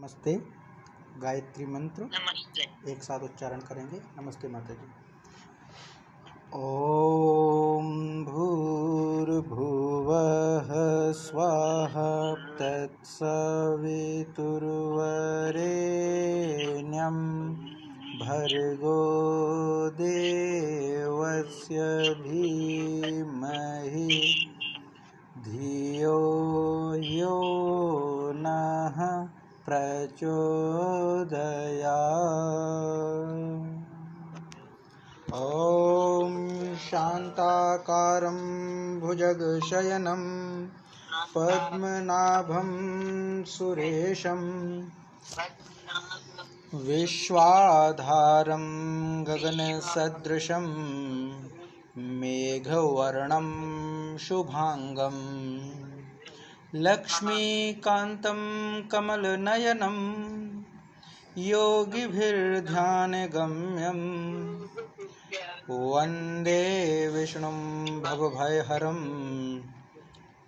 नमस्ते। गायत्री मंत्र नमस्ते। एक साथ उच्चारण करेंगे। नमस्ते माता जी। ओम भूर्भुवः स्वाहा तत्सवितुर्वरेण्यं भर्गो देवस्य धीमहि धियो यो नः प्रचोदयात्। ॐ शान्ताकारं भुजगशयनं पद्मनाभं सुरेशं विश्वाधारं गगनसदृशं मेघवर्णं शुभांगं लक्ष्मीकान्तं कमलनयनं योगिभिर्ध्यानगम्यं वन्दे विष्णुं भवभयहरं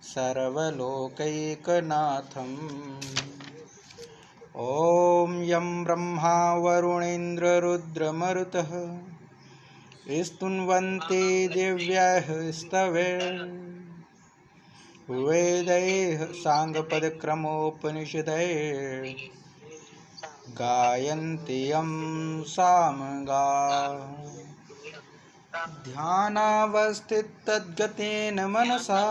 सर्वलोकैकनाथम्। ॐ यं ब्रह्मा वरुणेन्द्ररुद्रमरुतः स्तुन्वन्ते दिव्यैः स्तवैर्वेदैः साङ्गपदक्रमोपनिषदैः गायन्ति यं सामगाः। ध्यानावस्थिततद्गतेन मनसा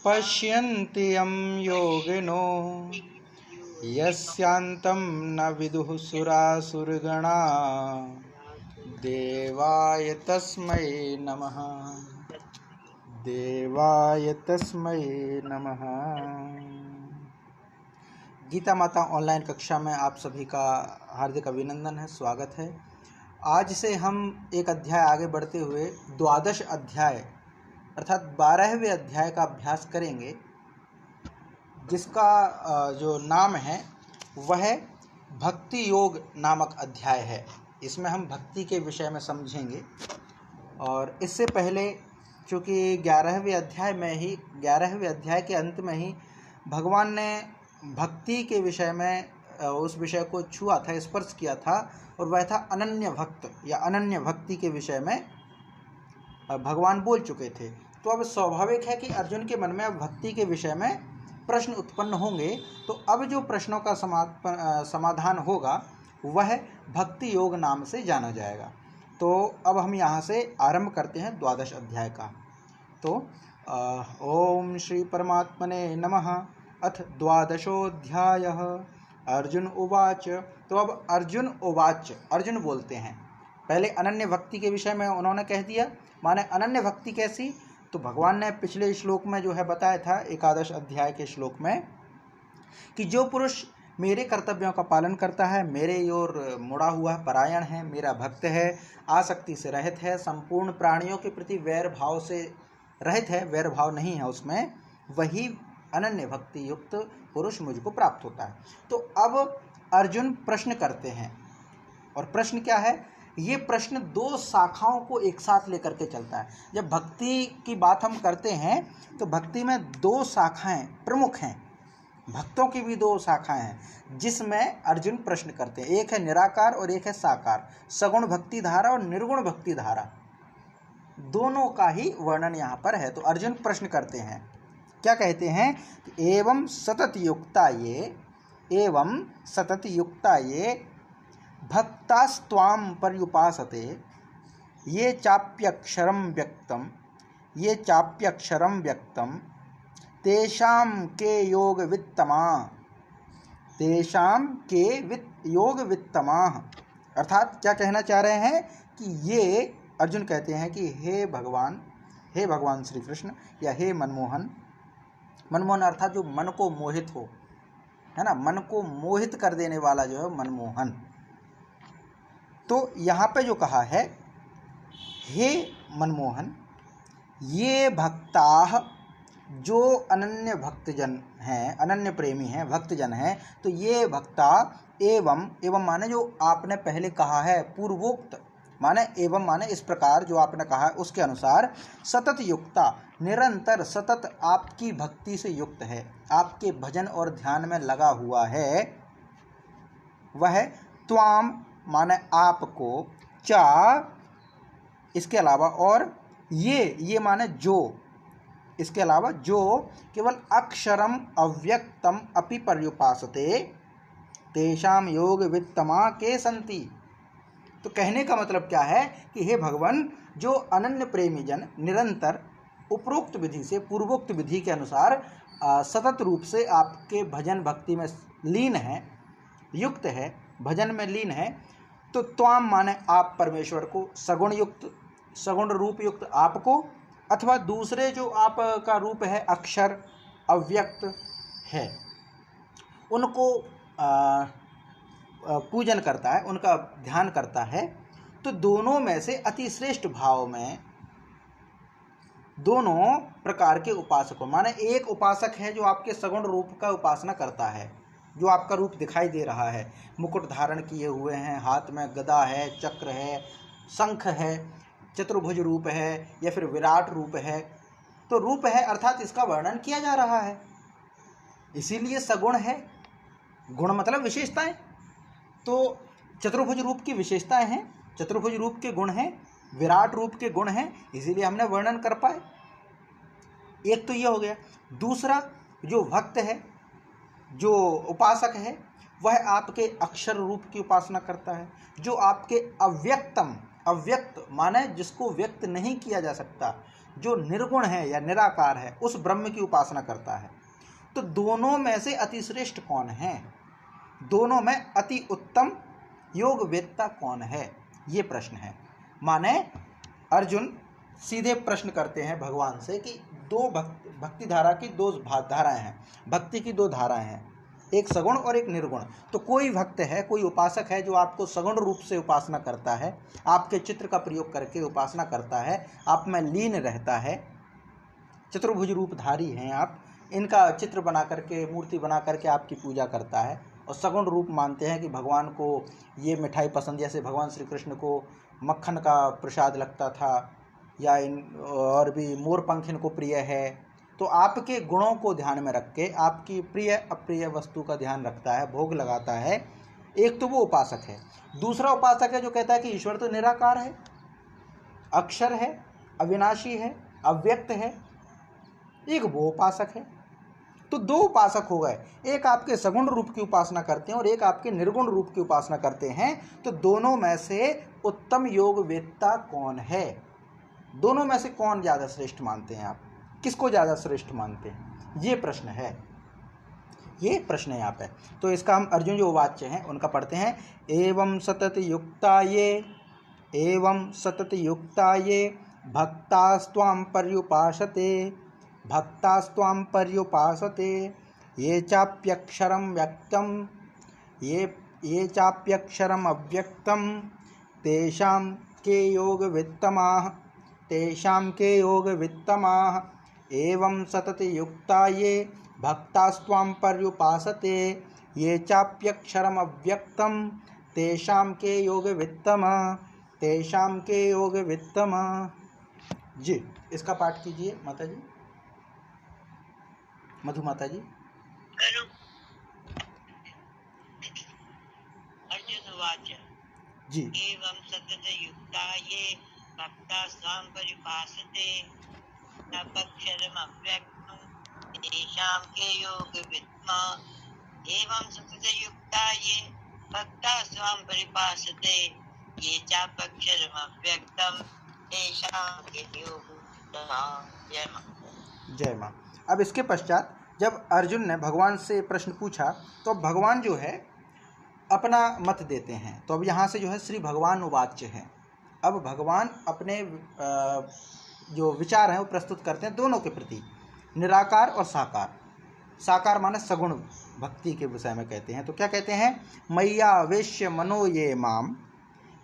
पश्यन्ति यं योगिनो यस्यान्तं न विदुः सुरासुरगणा देवाय तस्मै नमः। देवाय तस्मै नमः। गीता माता ऑनलाइन कक्षा में आप सभी का हार्दिक अभिनंदन है, स्वागत है। आज से हम एक अध्याय आगे बढ़ते हुए द्वादश अध्याय अर्थात 12वें अध्याय का अभ्यास करेंगे, जिसका जो नाम है वह भक्ति योग नामक अध्याय है। इसमें हम भक्ति के विषय में समझेंगे। और इससे पहले चूँकि 11वें अध्याय के अंत में ही भगवान ने भक्ति के विषय में उस विषय को छुआ था, स्पर्श किया था, और वह था अनन्य भक्त या अनन्य भक्ति के विषय में भगवान बोल चुके थे। तो अब स्वाभाविक है कि अर्जुन के मन में अब भक्ति के विषय में प्रश्न उत्पन्न होंगे। तो अब जो प्रश्नों का समाधान होगा वह भक्ति योग नाम से जाना जाएगा। तो अब हम यहाँ से आरंभ करते हैं द्वादश अध्याय का। तो ओम श्री परमात्मने नमः। अथ द्वादशोऽध्यायः। अर्जुन उवाच। तो अब अर्जुन बोलते हैं। पहले अनन्य भक्ति के विषय में उन्होंने कह दिया, माने अनन्य भक्ति कैसी। तो भगवान ने पिछले श्लोक में जो है बताया था, एकादश अध्याय के श्लोक में, कि जो पुरुष मेरे कर्तव्यों का पालन करता है, मेरे ओर मुड़ा हुआ परायण है, मेरा भक्त है, आसक्ति से रहित है, संपूर्ण प्राणियों के प्रति वैर भाव से रहित है, वैर भाव नहीं है उसमें, वही अनन्य भक्ति युक्त पुरुष मुझको प्राप्त होता है। तो अब अर्जुन प्रश्न करते हैं, और प्रश्न क्या है? ये प्रश्न दो शाखाओं को एक साथ लेकर के चलता है। जब भक्ति की बात हम करते हैं तो भक्ति में दो शाखाएं प्रमुख हैं, भक्तों की भी दो शाखाएं हैं, जिसमें अर्जुन प्रश्न करते हैं। एक है निराकार और एक है साकार, सगुण भक्ति धारा और निर्गुण भक्ति धारा, दोनों का ही वर्णन यहाँ पर है। तो अर्जुन प्रश्न करते हैं, क्या कहते हैं? एवं सतत युक्ता ये भक्तास्त्वां पर्युपासते ये चाप्यक्षरं व्यक्तं तेषां के योगवित्तमाः। अर्थात क्या कहना चाह रहे हैं कि ये अर्जुन कहते हैं कि हे भगवान श्री कृष्ण, या हे मनमोहन अर्थात जो मन को मोहित हो, है ना, मन को मोहित कर देने वाला जो है मनमोहन। तो यहाँ पे जो कहा है, हे मनमोहन, ये भक्ताः, जो अनन्य भक्तजन हैं, अनन्य प्रेमी हैं, भक्तजन हैं, तो ये भक्ता एवं माने जो आपने पहले कहा है, पूर्वोक्त माने एवं माने इस प्रकार जो आपने कहा उसके अनुसार सतत युक्ता निरंतर सतत आपकी भक्ति से युक्त है, आपके भजन और ध्यान में लगा हुआ है, वह त्वाम माने आपको, चा इसके अलावा, और ये माने जो, इसके अलावा जो केवल अक्षरम अव्यक्तम अपि पर्युपासते तेषाम योग वित्तमा के संति। तो कहने का मतलब क्या है कि हे भगवान, जो अनन्य प्रेमी जन निरंतर उपरोक्त विधि से, पूर्वोक्त विधि के अनुसार सतत रूप से आपके भजन भक्ति में लीन है, युक्त है, भजन में लीन है, तो त्वाम माने आप परमेश्वर को, सगुण युक्त, सगुण रूप युक्त आपको, अथवा दूसरे जो आपका रूप है अक्षर अव्यक्त है, उनको पूजन करता है, उनका ध्यान करता है। तो दोनों में से अति श्रेष्ठ भाव में दोनों प्रकार के उपासकों, माने एक उपासक है जो आपके सगुण रूप का उपासना करता है, जो आपका रूप दिखाई दे रहा है, मुकुट धारण किए हुए हैं, हाथ में गदा है, चक्र है, शंख है, चतुर्भुज रूप है या फिर विराट रूप है। तो रूप है अर्थात इसका वर्णन किया जा रहा है, इसीलिए सगुण है। गुण मतलब विशेषताएं, तो चतुर्भुज रूप की विशेषताएं हैं, चतुर्भुज रूप के गुण हैं, विराट रूप के गुण हैं, इसीलिए हमने वर्णन कर पाए। एक तो ये हो गया। दूसरा, जो भक्त है, जो उपासक है, वह आपके अक्षर रूप की उपासना करता है, जो आपके अव्यक्तम, अव्यक्त माने जिसको व्यक्त नहीं किया जा सकता, जो निर्गुण है या निराकार है, उस ब्रह्म की उपासना करता है। तो दोनों में से अति श्रेष्ठ कौन है, दोनों में अति उत्तम योग वेत्ता कौन है, ये प्रश्न है। माने अर्जुन सीधे प्रश्न करते हैं भगवान से कि दो भक्ति धारा की दो धाराएं हैं, भक्ति की दो धाराएं हैं, एक सगुण और एक निर्गुण। तो कोई भक्त है, कोई उपासक है जो आपको सगुण रूप से उपासना करता है, आपके चित्र का प्रयोग करके उपासना करता है, आप में लीन रहता है, चतुर्भुज रूपधारी हैं आप, इनका चित्र बना करके, मूर्ति बना करके आपकी पूजा करता है, और सगुण रूप मानते हैं कि भगवान को ये मिठाई पसंद, जैसे भगवान श्री कृष्ण को मक्खन का प्रसाद लगता था, या इन और भी मोरपंख इनको प्रिय है। तो आपके गुणों को ध्यान में रख के आपकी प्रिय अप्रिय वस्तु का ध्यान रखता है, भोग लगाता है। एक तो वो उपासक है। दूसरा उपासक है जो कहता है कि ईश्वर तो निराकार है, अक्षर है, अविनाशी है, अव्यक्त है, एक वो उपासक है। तो दो उपासक हो गए, एक आपके सगुण रूप की उपासना करते हैं और एक आपके निर्गुण रूप की उपासना करते हैं। तो दोनों में से उत्तम योग वेत्ता कौन है, दोनों में से कौन ज़्यादा श्रेष्ठ मानते हैं आप, किसको ज़्यादा श्रेष्ठ मानते हैं, ये प्रश्न है, ये प्रश्न है यहाँ पे। तो इसका हम अर्जुन जो वाच्य हैं उनका पढ़ते हैं। एवं सतत युक्ता ये, एवं सतत युक्ता ये भक्तास्त्वां पर्युपासते, भक्तास्त्वां पर्युपासते ये चाप्यक्षरं व्यक्तं, ये चाप्यक्षरम् अव्यक्तं तेषां के योग वित्तमाः, तेषां के योग वित्तमाः। एवं सतत युक्ता ये भक्तास्त्वां पर्युपासते ये चाप्यक्षरम् अव्यक्तं तेषां के योग वित्तमाः, तेषां के योग वित्तमाः। जी, इसका पाठ कीजिए माता जी, मधु माता जी। अर्जुन वाच जी। एवं सतत युक्ता ये भक्तास्त्वां पर्युपासते नपक्षरम् अव्यक्तं तेषां के योग वित्तमाः। एवं सतत युक्ता ये भक्तास्त्वां पर्युपासते ये चाप्यक्षरम् अव्यक्तं तेषां के योग वित्तमाः। जय मां। जय मां। अब इसके पश्चात जब अर्जुन ने भगवान से प्रश्न पूछा तो अब भगवान जो है अपना मत देते हैं। तो अब यहाँ से जो है श्री भगवान वाच्य है। अब भगवान अपने जो विचार हैं वो प्रस्तुत करते हैं दोनों के प्रति, निराकार और साकार। साकार माने सगुण भक्ति के विषय में कहते हैं। तो क्या कहते हैं, मैया वेश्य मनो ये माम,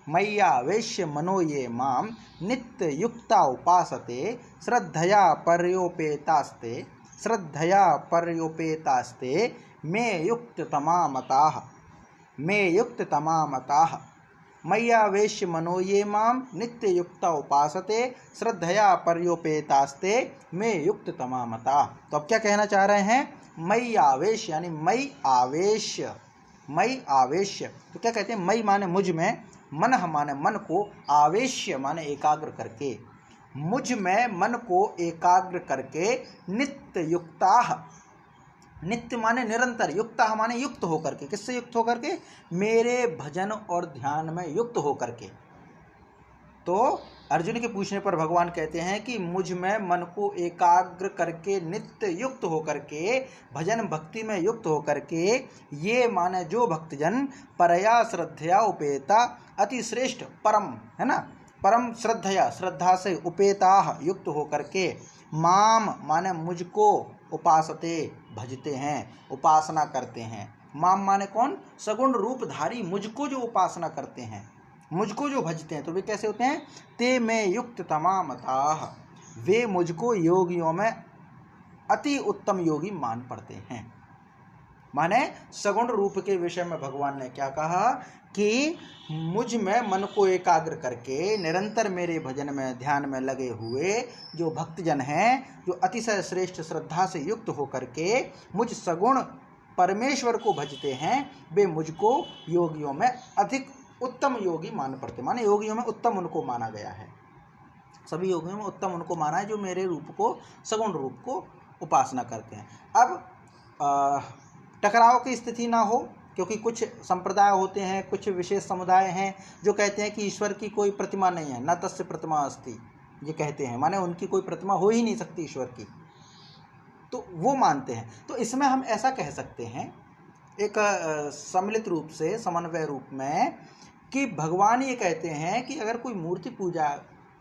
मैया वेश्य मनो ये माम नित्य युक्ता उपासते श्रद्धया पर्योपेतास्ते, श्रद्धया पर्योपेतास्ते मे युक्त तमामताः, मे युक्त तमामताः। मय्यावेश्य मनो ये माम नित्य युक्ता उपासते श्रद्धया पर्योपेतास्ते मे युक्त तमामता। तो अब क्या कहना चाह रहे हैं? मयि आवेश यानी मयि आवेश, मयि आवेश। तो क्या कहते हैं? मयि माने मुझ में, मन माने मन को, आवेश्य माने एकाग्र करके, मुझ में मन को एकाग्र करके, नित्य युक्ता, नित्य माने निरंतर, युक्ता माने युक्त होकर के। किससे युक्त होकर के? मेरे भजन और ध्यान में युक्त होकर के। तो अर्जुन के पूछने पर भगवान कहते हैं कि मुझ में मन को एकाग्र करके, नित्य युक्त होकर के, भजन भक्ति में युक्त होकर के, ये माने जो भक्तजन परया श्रद्धया उपेता, अति श्रेष्ठ परम, है ना, परम श्रद्धया, श्रद्धा से, उपेता युक्त होकर के, माम माने मुझको, उपासते भजते हैं, उपासना करते हैं। माम माने कौन? सगुण रूपधारी मुझको जो उपासना करते हैं, मुझको जो भजते हैं। तो वे कैसे होते हैं? ते में युक्त तमामताः, वे मुझको योगियों में अति उत्तम योगी मान पड़ते हैं। माने सगुण रूप के विषय में भगवान ने क्या कहा कि मुझ में मन को एकाग्र करके निरंतर मेरे भजन में, ध्यान में लगे हुए जो भक्तजन हैं, जो अतिशय श्रेष्ठ श्रद्धा से युक्त होकर के मुझ सगुण परमेश्वर को भजते हैं, वे मुझको योगियों में अधिक उत्तम योगी मान पड़ते। माने योगियों में उत्तम उनको माना गया है, सभी योगियों में उत्तम उनको माना है जो मेरे रूप को, सगुण रूप को उपासना करते हैं। अब टकराव की स्थिति ना हो, क्योंकि कुछ संप्रदाय होते हैं, कुछ विशेष समुदाय हैं जो कहते हैं कि ईश्वर की कोई प्रतिमा नहीं है, न तस्य प्रतिमा अस्ति, ये कहते हैं, माने उनकी कोई प्रतिमा हो ही नहीं सकती ईश्वर की, तो वो मानते हैं। तो इसमें हम ऐसा कह सकते हैं एक सम्मिलित रूप से, समन्वय रूप में, कि भगवान ये कहते हैं कि अगर कोई मूर्ति पूजा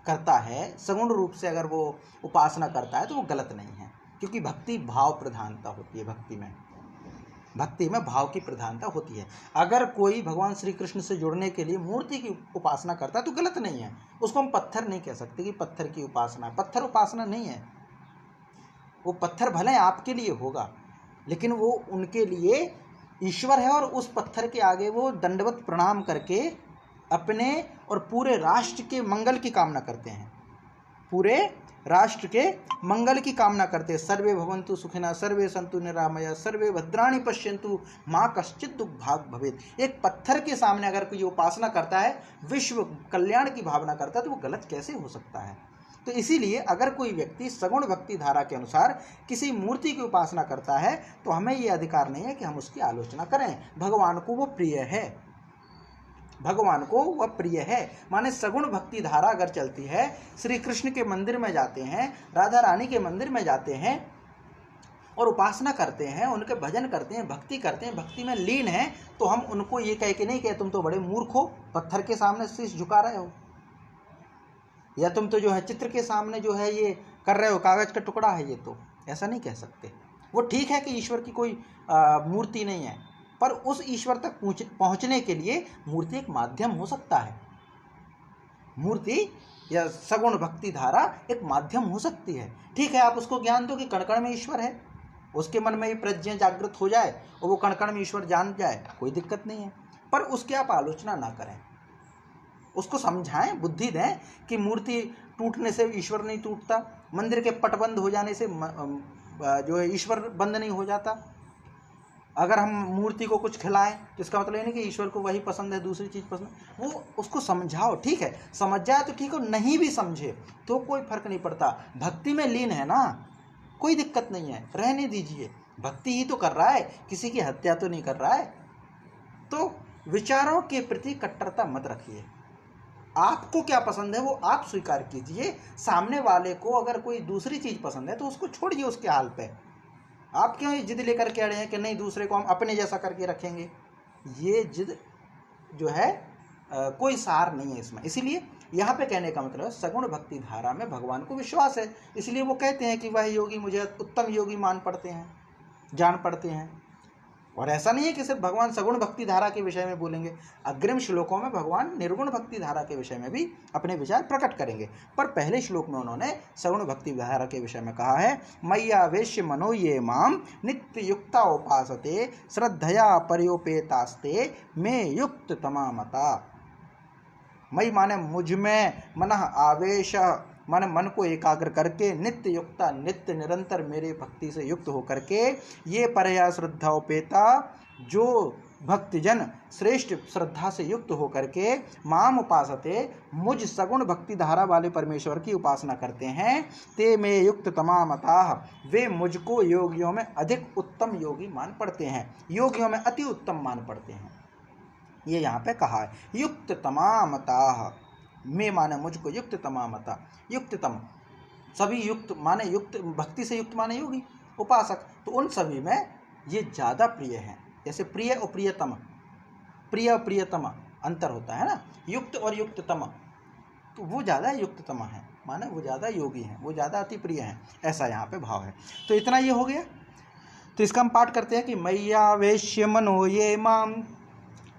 करता है, सगुण रूप से अगर वो उपासना करता है, तो वो गलत नहीं है, क्योंकि भक्ति भाव प्रधानता होती है, भक्ति में भाव की प्रधानता होती है। अगर कोई भगवान श्री कृष्ण से जुड़ने के लिए मूर्ति की उपासना करता है तो गलत नहीं है, उसको हम पत्थर नहीं कह सकते कि पत्थर की उपासना, पत्थर उपासना नहीं है। वो पत्थर भले आपके लिए होगा, लेकिन वो उनके लिए ईश्वर है, और उस पत्थर के आगे वो दंडवत प्रणाम करके अपने और पूरे राष्ट्र के मंगल की कामना करते हैं, पूरे राष्ट्र के मंगल की कामना करते हैं। सर्वे भवन्तु सुखिनः, सर्वे सन्तु निरामया, सर्वे भद्राणि पश्यन्तु मा कश्चित् दुःखभाग् भवेत्। एक पत्थर के सामने अगर कोई उपासना करता है, विश्व कल्याण की भावना करता है, तो वो गलत कैसे हो सकता है? तो इसीलिए अगर कोई व्यक्ति सगुण भक्ति धारा के अनुसार किसी मूर्ति की उपासना करता है, तो हमें ये अधिकार नहीं है कि हम उसकी आलोचना करें। भगवान को वो प्रिय है, भगवान को वह प्रिय है। माने सगुण भक्ति धारा अगर चलती है, श्री कृष्ण के मंदिर में जाते हैं, राधा रानी के मंदिर में जाते हैं और उपासना करते हैं, उनके भजन करते हैं, भक्ति करते हैं, भक्ति में लीन हैं, तो हम उनको ये कह के नहीं कहे तुम तो बड़े मूर्ख हो, पत्थर के सामने शीश झुका रहे हो, या तुम तो जो है चित्र के सामने जो है ये कर रहे हो, कागज का टुकड़ा है ये, तो ऐसा नहीं कह सकते। वो ठीक है कि ईश्वर की कोई मूर्ति नहीं है, पर उस ईश्वर तक पहुंचने के लिए मूर्ति एक माध्यम हो सकता है, मूर्ति या सगुण भक्ति धारा एक माध्यम हो सकती है। ठीक है, आप उसको ज्ञान दो कि कण-कण में ईश्वर है, उसके मन में प्रज्ञा जागृत हो जाए और वो कण-कण में ईश्वर जान जाए, कोई दिक्कत नहीं है, पर उसकी आप आलोचना ना करें, उसको समझाएं, बुद्धि दें कि मूर्ति टूटने से ईश्वर नहीं टूटता, मंदिर के पट बंद हो जाने से जो है ईश्वर बंद नहीं हो जाता। अगर हम मूर्ति को कुछ खिलाएं तो इसका मतलब ये नहीं कि ईश्वर को वही पसंद है, दूसरी चीज़ पसंद है। वो उसको समझाओ, ठीक है, समझ जाए तो ठीक हो, नहीं भी समझे तो कोई फर्क नहीं पड़ता, भक्ति में लीन है ना, कोई दिक्कत नहीं है, रहने दीजिए, भक्ति ही तो कर रहा है, किसी की हत्या तो नहीं कर रहा है। तो विचारों के प्रति कट्टरता मत रखिए, आपको क्या पसंद है वो आप स्वीकार कीजिए, सामने वाले को अगर कोई दूसरी चीज़ पसंद है तो उसको छोड़िए उसके हाल पे। आप क्यों ये जिद लेकर कह रहे हैं कि नहीं दूसरे को हम अपने जैसा करके रखेंगे, ये जिद जो है कोई सार नहीं है इसमें। इसीलिए यहाँ पे कहने का मतलब सगुण भक्ति धारा में भगवान को विश्वास है, इसलिए वो कहते हैं कि वह योगी मुझे उत्तम योगी मान पड़ते हैं, जान पड़ते हैं। और ऐसा नहीं है कि सिर्फ भगवान सगुण भक्ति धारा के विषय में बोलेंगे, अग्रिम श्लोकों में भगवान निर्गुण भक्ति धारा के विषय में भी अपने विचार प्रकट करेंगे, पर पहले श्लोक में उन्होंने सगुण भक्ति धारा के विषय में कहा है, मय्यावेश्य मनो ये माम नित्य युक्ता उपासते श्रद्धया पर्योपेतास्ते मे युक्त तमामता। मई माने मुझ में, मन आवेश माने मन को एकाग्र करके, नित्य युक्ता नित्य निरंतर मेरे भक्ति से युक्त होकर के, ये परया श्रद्धा उपेता जो भक्तिजन श्रेष्ठ श्रद्धा से युक्त होकर के, माम उपासते मुझ सगुण भक्ति धारा वाले परमेश्वर की उपासना करते हैं, ते में युक्त तमामताः वे मुझको योगियों में अधिक उत्तम योगी मान पड़ते हैं, योगियों में अति उत्तम मान पड़ते हैं। ये यहाँ पे कहा है युक्त तमामताः, में माने मुझको, युक्त तमामता युक्ततम सभी युक्त माने युक्त भक्ति से युक्त माने योगी उपासक, तो उन सभी में ये ज़्यादा प्रिय हैं। जैसे प्रिय और प्रियतम, प्रिय और प्रियतम अंतर होता है ना, युक्त और युक्ततम, तो वो ज़्यादा युक्ततम है माने वो ज़्यादा योगी हैं, वो ज़्यादा अति प्रिय हैं, ऐसा यहाँ पे भाव है। तो इतना ये हो गया। तो इसका हम पाठ करते हैं कि मय्यावेश्य मनो ये माम,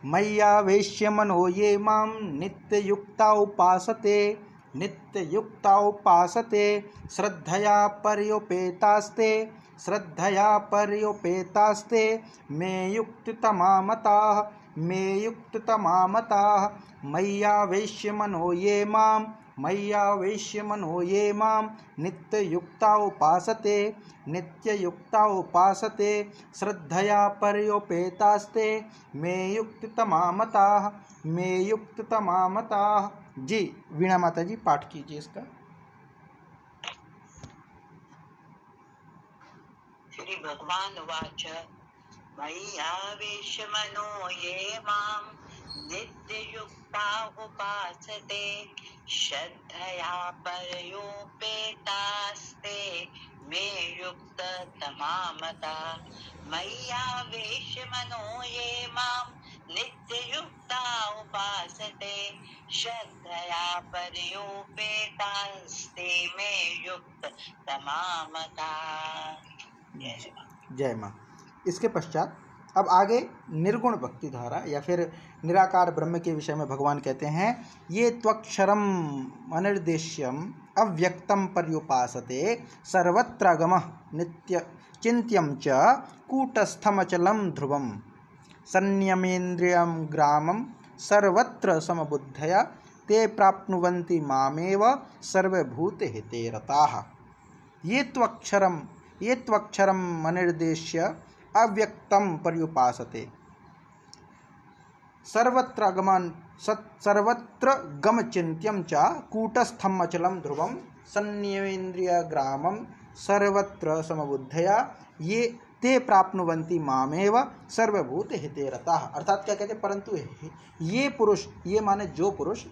मय्यावेश्य मनो ये माम नित्य युक्ता उपासते, नित्य युक्ता उपासते श्रद्धया पर्युपेतास्ते, श्रद्धया पर्युपेतास्ते मे युक्ततमामताः, मे युक्ततमामताः मय्यावेश्य मनो ये माम, मय्यावेश्य मनो ये माम नित्य युक्ता उपासते, नित्य युक्ता उपासते श्रद्धया पर्युपेतास्ते मे युक्ततमामताः, मे युक्ततमामताः। जी वीणा माता जी पाठ कीजिए इसका। श्री भगवान वाच मय्यावेश्य मनो ये माम नित्य युक्ता उपासते, श्रद्धया पर्युपेतास्ते मे युक्त तमामता। मय्यावेश्य मनो ये माम नित्य युक्ता उपासते, श्रद्धया पर्युपेतास्ते मे युक्त तमामता। जय माँ। इसके पश्चात अब आगे निर्गुण भक्ति धारा या फिर निराकार ब्रह्म के विषय में भगवान कहते हैं ये त्वक्षरम अनिर्देश्यम अव्यक्तम पर्युपासते सर्वत्रागमः नित्य चिन्त्यं च कूटस्थमचलं ध्रुवं संयमेन्द्रियं ग्रामं सर्वत्र समबुद्धया ते प्राप्नुवन्ति मामेव सर्वभूतहिते रताः। ये त्वक्षरम अनिर्देश्य अव्यक्तम पर्युपासते सर्वत्र गम चिन्त्यं च कूटस्थम अचलम ध्रुवम संयमेन्द्रिय ग्रामम सर्वत्र समबुद्धया ये ते प्राप्नुवन्ति मामेव सर्वभूत हिते रताः। अर्थात क्या कहते हैं, परंतु ये पुरुष, ये माने जो पुरुष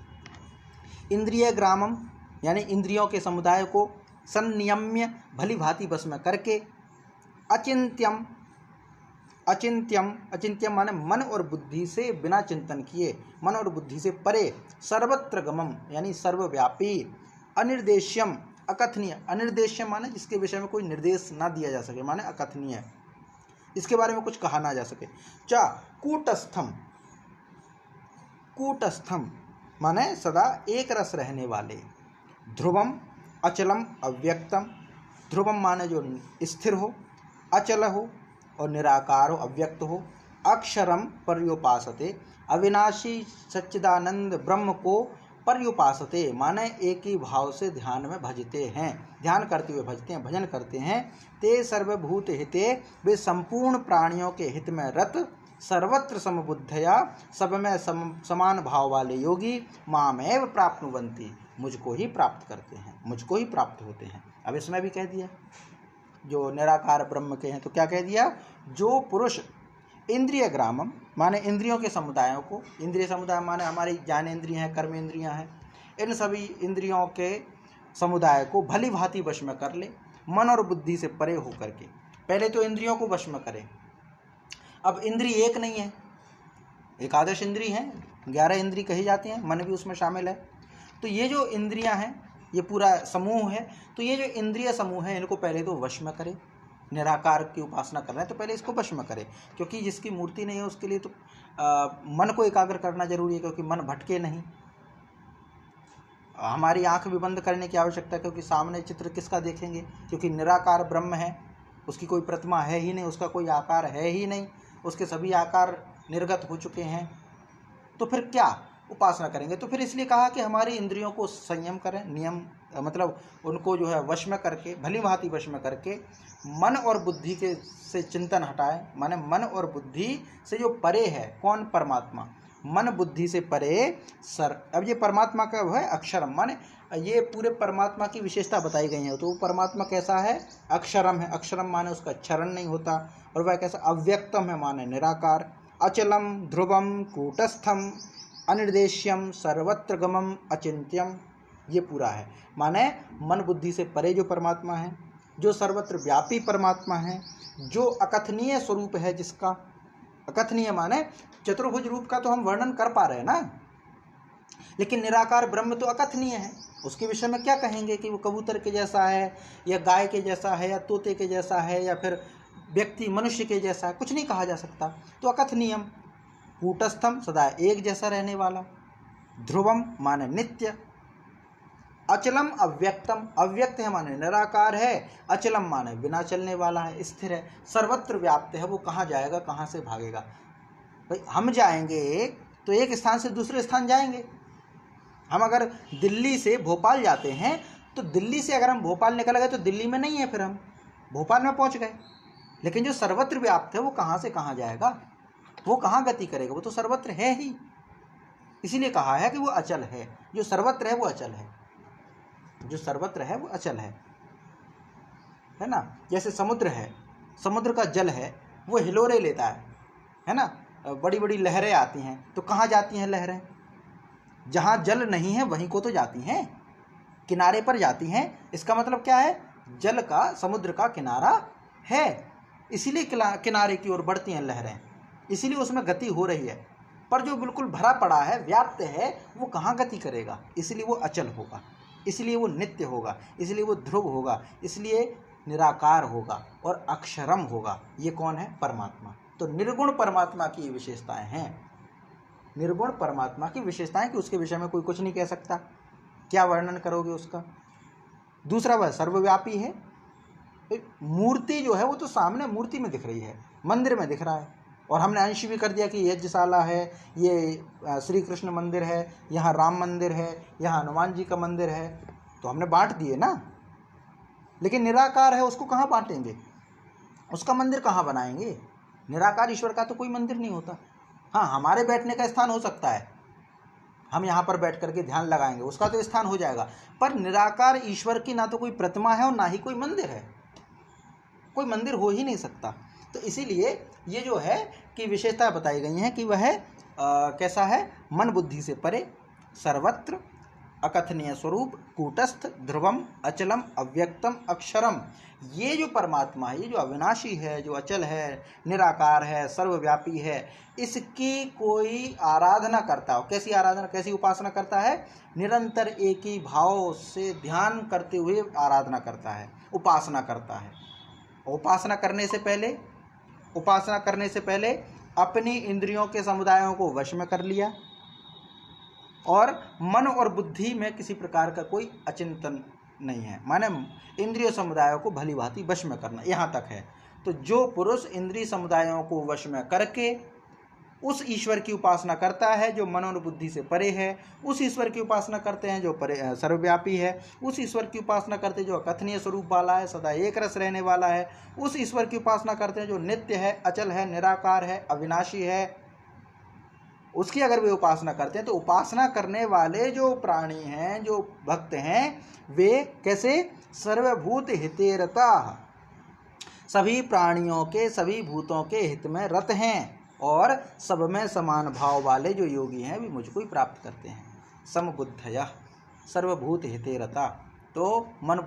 इंद्रिय ग्रामम यानी इंद्रियों के समुदाय को संनियम्य भली भांति बस में करके, अचिंत्यम अचिंत्यम माने मन और बुद्धि से बिना चिंतन किए, मन और बुद्धि से परे, सर्वत्र गमम यानी सर्वव्यापी, अनिर्देश्यम अकथनीय, अनिर्देश्य माने जिसके विषय में कोई निर्देश ना दिया जा सके माने अकथनीय, इसके बारे में कुछ कहा ना जा सके। चा कूटस्थम माने सदा एक रस रहने वाले, ध्रुवम अचलम अव्यक्तम, ध्रुवम माने जो स्थिर हो, अचल हो और निराकार हो, अव्यक्त हो, अक्षरम पर्युपासते अविनाशी सच्चिदानंद ब्रह्म को पर्युपासते माने एक ही भाव से ध्यान में भजते हैं, ध्यान करते हुए भजते हैं, भजन करते हैं। ते सर्वभूत हिते वे संपूर्ण प्राणियों के हित में रत, सर्वत्र समबुद्धया सब में समान भाव वाले योगी, मामेव प्राप्नुवन्ति मुझको ही प्राप्त करते हैं, मुझको ही प्राप्त होते हैं। अब इसमें भी कह दिया जो निराकार ब्रह्म के हैं, तो क्या कह दिया, जो पुरुष इंद्रिय ग्रामम माने इंद्रियों के समुदायों को, इंद्रिय समुदाय माने हमारी ज्ञानेंद्रियाँ हैं, कर्मेंद्रियाँ हैं, इन सभी इंद्रियों के समुदाय को भली भांति वश में कर ले, मन और बुद्धि से परे होकर के। पहले तो इंद्रियों को वश में करे। अब इंद्रिय एक नहीं है, एकादश इंद्रिय हैं, 11 इंद्रिय कही जाती हैं, मन भी उसमें शामिल है। तो ये जो इंद्रियां हैं, ये पूरा समूह है, तो ये जो इंद्रिय समूह है इनको पहले तो वश में करे। निराकार की उपासना कर रहे हैं तो पहले इसको वश में करे, क्योंकि जिसकी मूर्ति नहीं है उसके लिए तो मन को एकाग्र करना जरूरी है, क्योंकि मन भटके नहीं। हमारी आंख भी बंद करने की आवश्यकता है, क्योंकि सामने चित्र किसका देखेंगे, क्योंकि निराकार ब्रह्म है, उसकी कोई प्रतिमा है ही नहीं, उसका कोई आकार है ही नहीं, उसके सभी आकार निर्गत हो चुके हैं। तो फिर क्या, उपासना करेंगे। तो फिर इसलिए कहा कि हमारी इंद्रियों को संयम करें, नियम मतलब उनको जो है वश में करके, भली भांति वश में करके मन और बुद्धि के से चिंतन हटाएं। माने मन और बुद्धि से जो परे है, कौन? परमात्मा। मन बुद्धि से परे अब ये परमात्मा का है अक्षरम, माने ये पूरे परमात्मा की विशेषता बताई गई है। तो वो परमात्मा कैसा है? अक्षरम है। अक्षरम माने उसका क्षरण नहीं होता। और वह कैसा? अव्यक्तम है, माने निराकार। अचलम ध्रुवम कूटस्थम अनिर्देश्यम सर्वत्र गमम अचिंत्यम, ये पूरा है। माने मन बुद्धि से परे जो परमात्मा है, जो सर्वत्र व्यापी परमात्मा है, जो अकथनीय स्वरूप है, जिसका अकथनीय माने चतुर्भुज रूप का तो हम वर्णन कर पा रहे हैं ना, लेकिन निराकार ब्रह्म तो अकथनीय है। उसके विषय में क्या कहेंगे कि वो कबूतर के जैसा है, या गाय के जैसा है, या तोते के जैसा है, या फिर व्यक्ति मनुष्य के जैसा है, कुछ नहीं कहा जा सकता। तो अकथनीयम। कूटस्थम सदा एक जैसा रहने वाला। ध्रुवम माने नित्य। अचलम अव्यक्तम, अव्यक्त है माने निराकार है। अचलम माने बिना चलने वाला है, स्थिर है। सर्वत्र व्याप्त है, वो कहाँ जाएगा, कहाँ से भागेगा? भाई हम जाएंगे तो एक स्थान से दूसरे स्थान जाएंगे। हम अगर दिल्ली से भोपाल जाते हैं तो दिल्ली से अगर हम भोपाल निकल गए तो दिल्ली में नहीं है, फिर हम भोपाल में पहुंच गए। लेकिन जो सर्वत्र व्याप्त है वो कहाँ से कहाँ जाएगा, वो कहाँ गति करेगा? वो तो सर्वत्र है ही। इसीलिए कहा है कि वो अचल है। जो सर्वत्र है वो अचल है, जो सर्वत्र है वो अचल है ना। जैसे समुद्र है, समुद्र का जल है, वो हिलोरे लेता है ना। बड़ी बड़ी लहरें आती हैं तो कहाँ जाती हैं लहरें? जहाँ जल नहीं है वहीं को तो जाती हैं, किनारे पर जाती हैं। इसका मतलब क्या है? जल का, समुद्र का किनारा है, इसीलिए किनारे की ओर बढ़ती हैं लहरें, इसीलिए उसमें गति हो रही है। पर जो बिल्कुल भरा पड़ा है, व्याप्त है, वो कहाँ गति करेगा? इसलिए वो अचल होगा, इसलिए वो नित्य होगा, इसलिए वो ध्रुव होगा, इसलिए निराकार होगा और अक्षरम होगा। ये कौन है? परमात्मा। तो निर्गुण परमात्मा की विशेषताएं हैं। निर्गुण परमात्मा की विशेषताएं कि उसके विषय में कोई कुछ नहीं कह सकता। क्या वर्णन करोगे उसका? दूसरा, वह सर्वव्यापी है। मूर्ति जो है वो तो सामने मूर्ति में दिख रही है, मंदिर में दिख रहा है। और हमने अंश भी कर दिया कि यज्ञशाला है, ये श्री कृष्ण मंदिर है, यहाँ राम मंदिर है, यहाँ हनुमान जी का मंदिर है, तो हमने बांट दिए ना। लेकिन निराकार है, उसको कहाँ बांटेंगे? उसका मंदिर कहाँ बनाएंगे? निराकार ईश्वर का तो कोई मंदिर नहीं होता। हाँ, हमारे बैठने का स्थान हो सकता है, हम यहाँ पर बैठ करके ध्यान लगाएंगे, उसका तो स्थान हो जाएगा। पर निराकार ईश्वर की ना तो कोई प्रतिमा है और ना ही कोई मंदिर है, कोई मंदिर हो ही नहीं सकता। तो इसीलिए ये जो है कि विशेषता बताई गई हैं कि वह कैसा है? मन बुद्धि से परे, सर्वत्र, अकथनीय स्वरूप, कूटस्थ, ध्रुवम, अचलम, अव्यक्तम, अक्षरम। ये जो परमात्मा है, ये जो अविनाशी है, जो अचल है, निराकार है, सर्वव्यापी है, इसकी कोई आराधना करता हो। कैसी आराधना, कैसी उपासना करता है? निरंतर एक ही भाव से ध्यान करते हुए आराधना करता है, उपासना करता है। उपासना करने से पहले अपनी इंद्रियों के समुदायों को वश में कर लिया, और मन और बुद्धि में किसी प्रकार का कोई अचिंतन नहीं है, माने इंद्रिय समुदायों को भली भांति वश में करना, यहाँ तक है। तो जो पुरुष इंद्रिय समुदायों को वश में करके उस ईश्वर की उपासना करता है जो मन और बुद्धि से परे है, उस ईश्वर की उपासना करते हैं जो सर्वव्यापी है, उस ईश्वर की उपासना करते हैं जो अकथनीय स्वरूप वाला है, सदा एक रस रहने वाला है, उस ईश्वर की उपासना करते हैं जो नित्य है, अचल है, निराकार है, अविनाशी है, उसकी अगर वे उपासना करते हैं तो उपासना करने वाले जो प्राणी हैं, जो भक्त हैं, वे कैसे? सर्वभूत हितेरता, सभी प्राणियों के, सभी भूतों के हित में रत हैं, और सब में समान भाव वाले जो योगी हैं वे मुझको ही प्राप्त करते हैं। समबुद्धया सर्वभूत हितेरता। तो मन,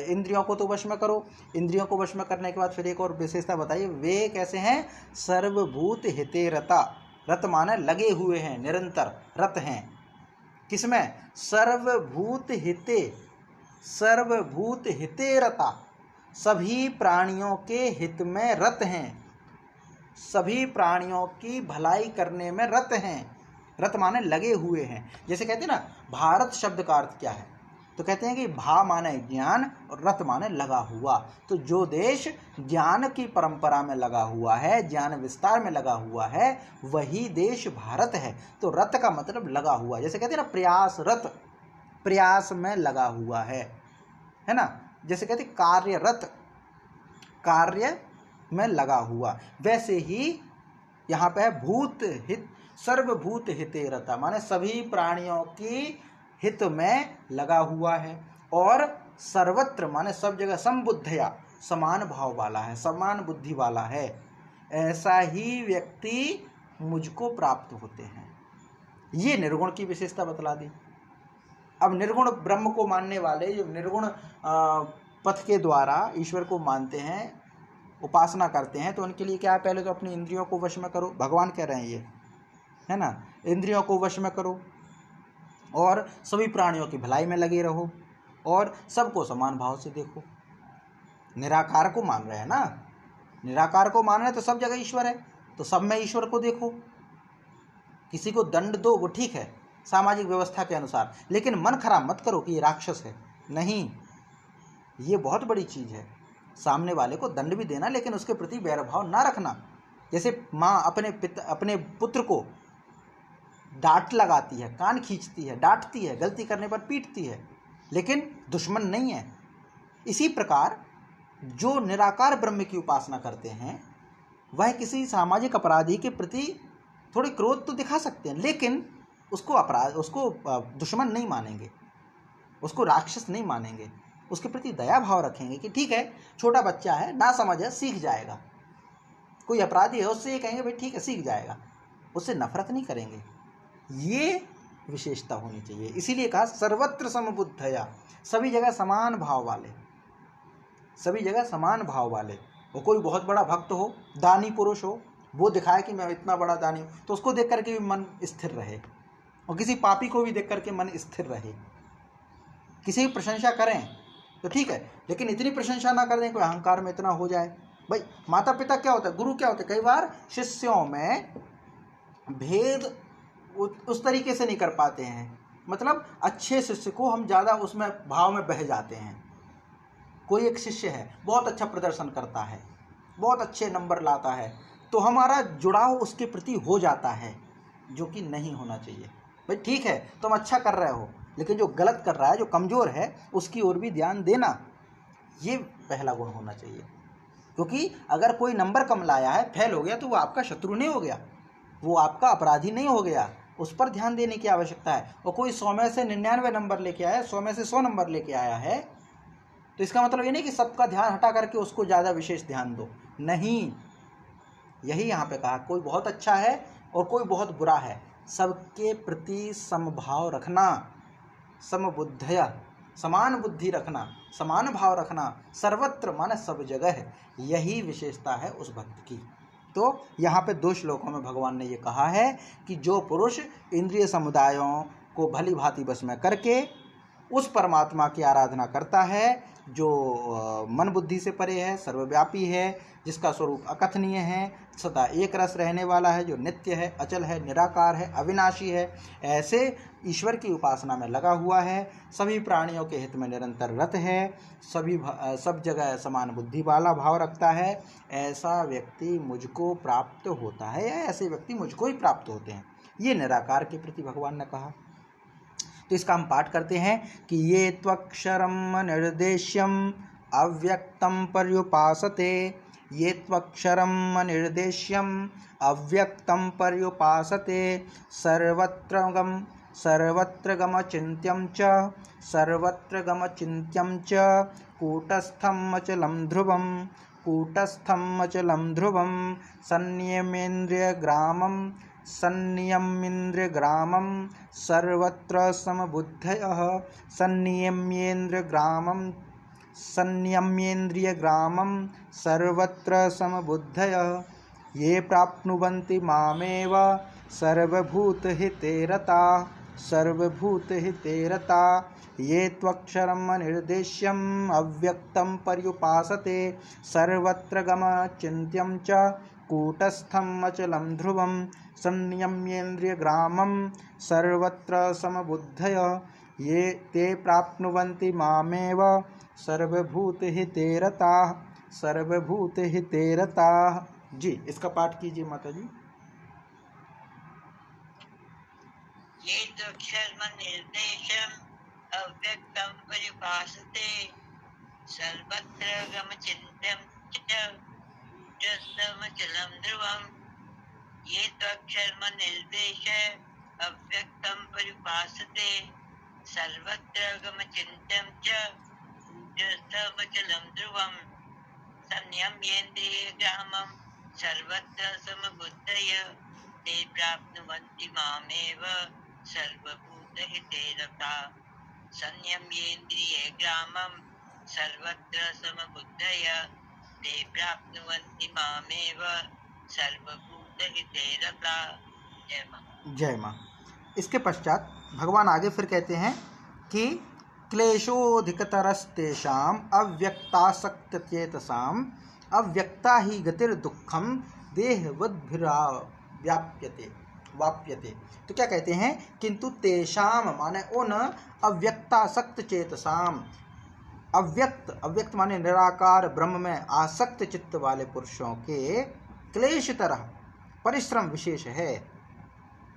इंद्रियों को तो वश में करो। इंद्रियों को वश में करने के बाद फिर एक और विशेषता बताइए, वे कैसे हैं? सर्वभूत हितेरता। रत माने लगे हुए हैं, निरंतर रत हैं। किसमें? सर्वभूत हिते, सर्वभूत हितेरता, सभी प्राणियों के हित में रत हैं, सभी प्राणियों की भलाई करने में रत हैं। रत माने लगे हुए हैं। जैसे कहते हैं ना, भारत शब्द का अर्थ क्या है? तो कहते हैं कि भा माने ज्ञान और रत माने लगा हुआ। तो जो देश ज्ञान की परंपरा में लगा हुआ है, ज्ञान विस्तार में लगा हुआ है, वही देश भारत है। तो रत का मतलब लगा हुआ, जैसे कहते हैं ना प्रयासरत, प्रयास में लगा हुआ है ना। जैसे कहते कार्यरत, कार्य में लगा हुआ। वैसे ही यहाँ पे है भूत हित, सर्वभूत हिते रता, माने सभी प्राणियों की हित में लगा हुआ है। और सर्वत्र माने सब जगह, संबुद्धया समान भाव वाला है, समान बुद्धि वाला है, ऐसा ही व्यक्ति मुझको प्राप्त होते हैं। ये निर्गुण की विशेषता बतला दी। अब निर्गुण ब्रह्म को मानने वाले, जो निर्गुण पथ के द्वारा ईश्वर को मानते हैं, उपासना करते हैं, तो उनके लिए क्या है, पहले तो अपनी इंद्रियों को वश में करो। भगवान कह रहे हैं ये, है ना, इंद्रियों को वश में करो और सभी प्राणियों की भलाई में लगे रहो और सबको समान भाव से देखो। निराकार को मान रहे हैं ना, निराकार को मान रहे हैं तो सब जगह ईश्वर है, तो सब में ईश्वर को देखो। किसी को दंड दो वो ठीक है सामाजिक व्यवस्था के अनुसार, लेकिन मन खराब मत करो कि ये राक्षस है, नहीं, ये बहुत बड़ी चीज़ है। सामने वाले को दंड भी देना, लेकिन उसके प्रति वैरभाव ना रखना। जैसे माँ अपने पुत्र को डांट लगाती है, कान खींचती है, डांटती है, गलती करने पर पीटती है, लेकिन दुश्मन नहीं है। इसी प्रकार जो निराकार ब्रह्म की उपासना करते हैं, वह किसी सामाजिक अपराधी के प्रति थोड़ी क्रोध तो दिखा सकते हैं, लेकिन उसको दुश्मन नहीं मानेंगे, उसको राक्षस नहीं मानेंगे, उसके प्रति दया भाव रखेंगे कि ठीक है, छोटा बच्चा है, ना समझ है, सीख जाएगा। कोई अपराधी है, उससे ये कहेंगे भाई ठीक है, सीख जाएगा, उससे नफरत नहीं करेंगे। ये विशेषता होनी चाहिए। इसीलिए कहा सर्वत्र समबुद्धया, सभी जगह समान भाव वाले, सभी जगह समान भाव वाले। वो कोई बहुत बड़ा भक्त हो, दानी पुरुष हो, वो दिखाए कि मैं इतना बड़ा दानी हूँ, तो उसको देख करके भी मन स्थिर रहे, और किसी पापी को भी देख करके मन स्थिर रहे। किसी की प्रशंसा करें तो ठीक है, लेकिन इतनी प्रशंसा ना कर दें कोई अहंकार में इतना हो जाए। भाई माता पिता क्या होता है, गुरु क्या होता है, कई बार शिष्यों में भेद उस तरीके से नहीं कर पाते हैं, मतलब अच्छे शिष्य को हम ज़्यादा उसमें भाव में बह जाते हैं। कोई एक शिष्य है, बहुत अच्छा प्रदर्शन करता है, बहुत अच्छे नंबर लाता है, तो हमारा जुड़ाव उसके प्रति हो जाता है, जो कि नहीं होना चाहिए। भाई ठीक है, तुम अच्छा कर रहे हो, लेकिन जो गलत कर रहा है, जो कमज़ोर है, उसकी ओर भी ध्यान देना, ये पहला गुण होना चाहिए। क्योंकि अगर कोई नंबर कम लाया है, फेल हो गया, तो वो आपका शत्रु नहीं हो गया, वो आपका अपराधी नहीं हो गया, उस पर ध्यान देने की आवश्यकता है। और कोई 100 में से 99 नंबर लेके आया, 100 में से 100 नंबर लेके आया है, तो इसका मतलब ये नहीं कि सबका ध्यान हटा करके उसको ज़्यादा विशेष ध्यान दो, नहीं। यही यहाँ पे कहा, कोई बहुत अच्छा है और कोई बहुत बुरा है, सबके प्रति समभाव रखना, समबुद्धया समान बुद्धि रखना, समान भाव रखना, सर्वत्र माने सब जगह, यही विशेषता है उस भक्त की। तो यहाँ पे 2 श्लोकों में भगवान ने ये कहा है कि जो पुरुष इंद्रिय समुदायों को भली भांति बस में करके उस परमात्मा की आराधना करता है, जो मन बुद्धि से परे है, सर्वव्यापी है, जिसका स्वरूप अकथनीय है, सदा एक रस रहने वाला है, जो नित्य है, अचल है, निराकार है, अविनाशी है, ऐसे ईश्वर की उपासना में लगा हुआ है, सभी प्राणियों के हित में निरंतर रत है, सब जगह समान बुद्धि वाला भाव रखता है, ऐसा व्यक्ति मुझको प्राप्त होता है, या ऐसे व्यक्ति मुझको ही प्राप्त होते हैं। ये निराकार के प्रति भगवान ने कहा। तो इसका हम पाठ करते हैं कि ये त्वक्षरम निर्देश्यम अव्यक्तम पर्युपासते, ये त्वक्षरम निर्देश्यम अव्यक्तम पर्युपासते, सर्वत्र गम चिन्त्यम च कूटस्थम अचलम ध्रुवम संनियमेन्द्रियग्रामं सर्वत्र समबुद्धयः संनियम्येन्द्रियग्रामं सर्वत्र समबुद्धयः ये प्राप्नुवन्ति मामेव सर्वभूतहिते रता ये त्वक्षरम् अनिर्देश्यम् अव्यक्तं पर्युपासते, सर्वत्र गमचिन्त्यं च कूटस्थम् अचलं ध्रुवं संनियम्येन्द्रियग्रामं सर्वत्र समबुद्धयः ये ते प्राप्नुवन्ति मामेव सर्वभूतहिते रताः सर्वभूतहिते रताः। जी, इसका पाठ कीजिए माता जी। ये तो क्षर्म निर्देशम अव्यक्तम परिभाषते सर्वत्र गमचिन्त्यं च समचलं ध्रुवम्। ये तो क्षर्म निर्देश अव्यक्तं परिभाषते सर्वत्र गमचिन्त्यं च समचलं ध्रुवम्। संयम्येन्द्रियग्रामं सर्वत्र समबुद्धय ते प्राप्नुवन्ति मामेव सर्वभूतहिते रताः। संयम्येन्द्रियग्रामं सर्वत्र समबुद्धय ते प्राप्नुवन्ति मामेव सर्वभूतहिते रताः। जय मां। जय माँ। इसके पश्चात भगवान आगे फिर कहते हैं कि क्लेशोऽधिकतरस्तेषाम् अव्यक्तासक्तचेतसाम् अव्यक्ता ही गतिर्दुःखम देहवद्भिर्व्याप्यते वाप्यते। तो क्या कहते हैं, किंतु तेषाम माने उन अव्यक्तासक्त चेतसाम, अव्यक्त माने निराकार ब्रह्म में आसक्त चित्त वाले पुरुषों के क्लेश तरह परिश्रम विशेष है।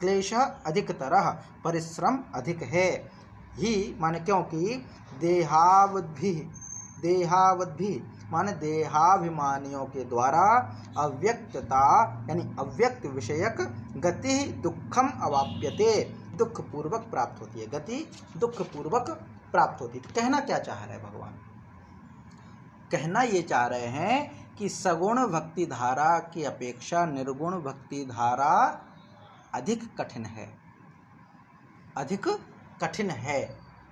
क्लेश अधिकतरः परिश्रम अधिक है ही माने क्योंकि देहावद्भि माने देहाभिमानियों के द्वारा अव्यक्तता यानी अव्यक्त विषयक गति दुखम अवाप्यते, दुख पूर्वक प्राप्त होती है। गति दुख पूर्वक प्राप्त होती है। तो कहना क्या चाह रहे हैं भगवान? कहना ये चाह रहे हैं कि सगुण भक्ति धारा की अपेक्षा निर्गुण भक्ति धारा अधिक कठिन है, अधिक कठिन है,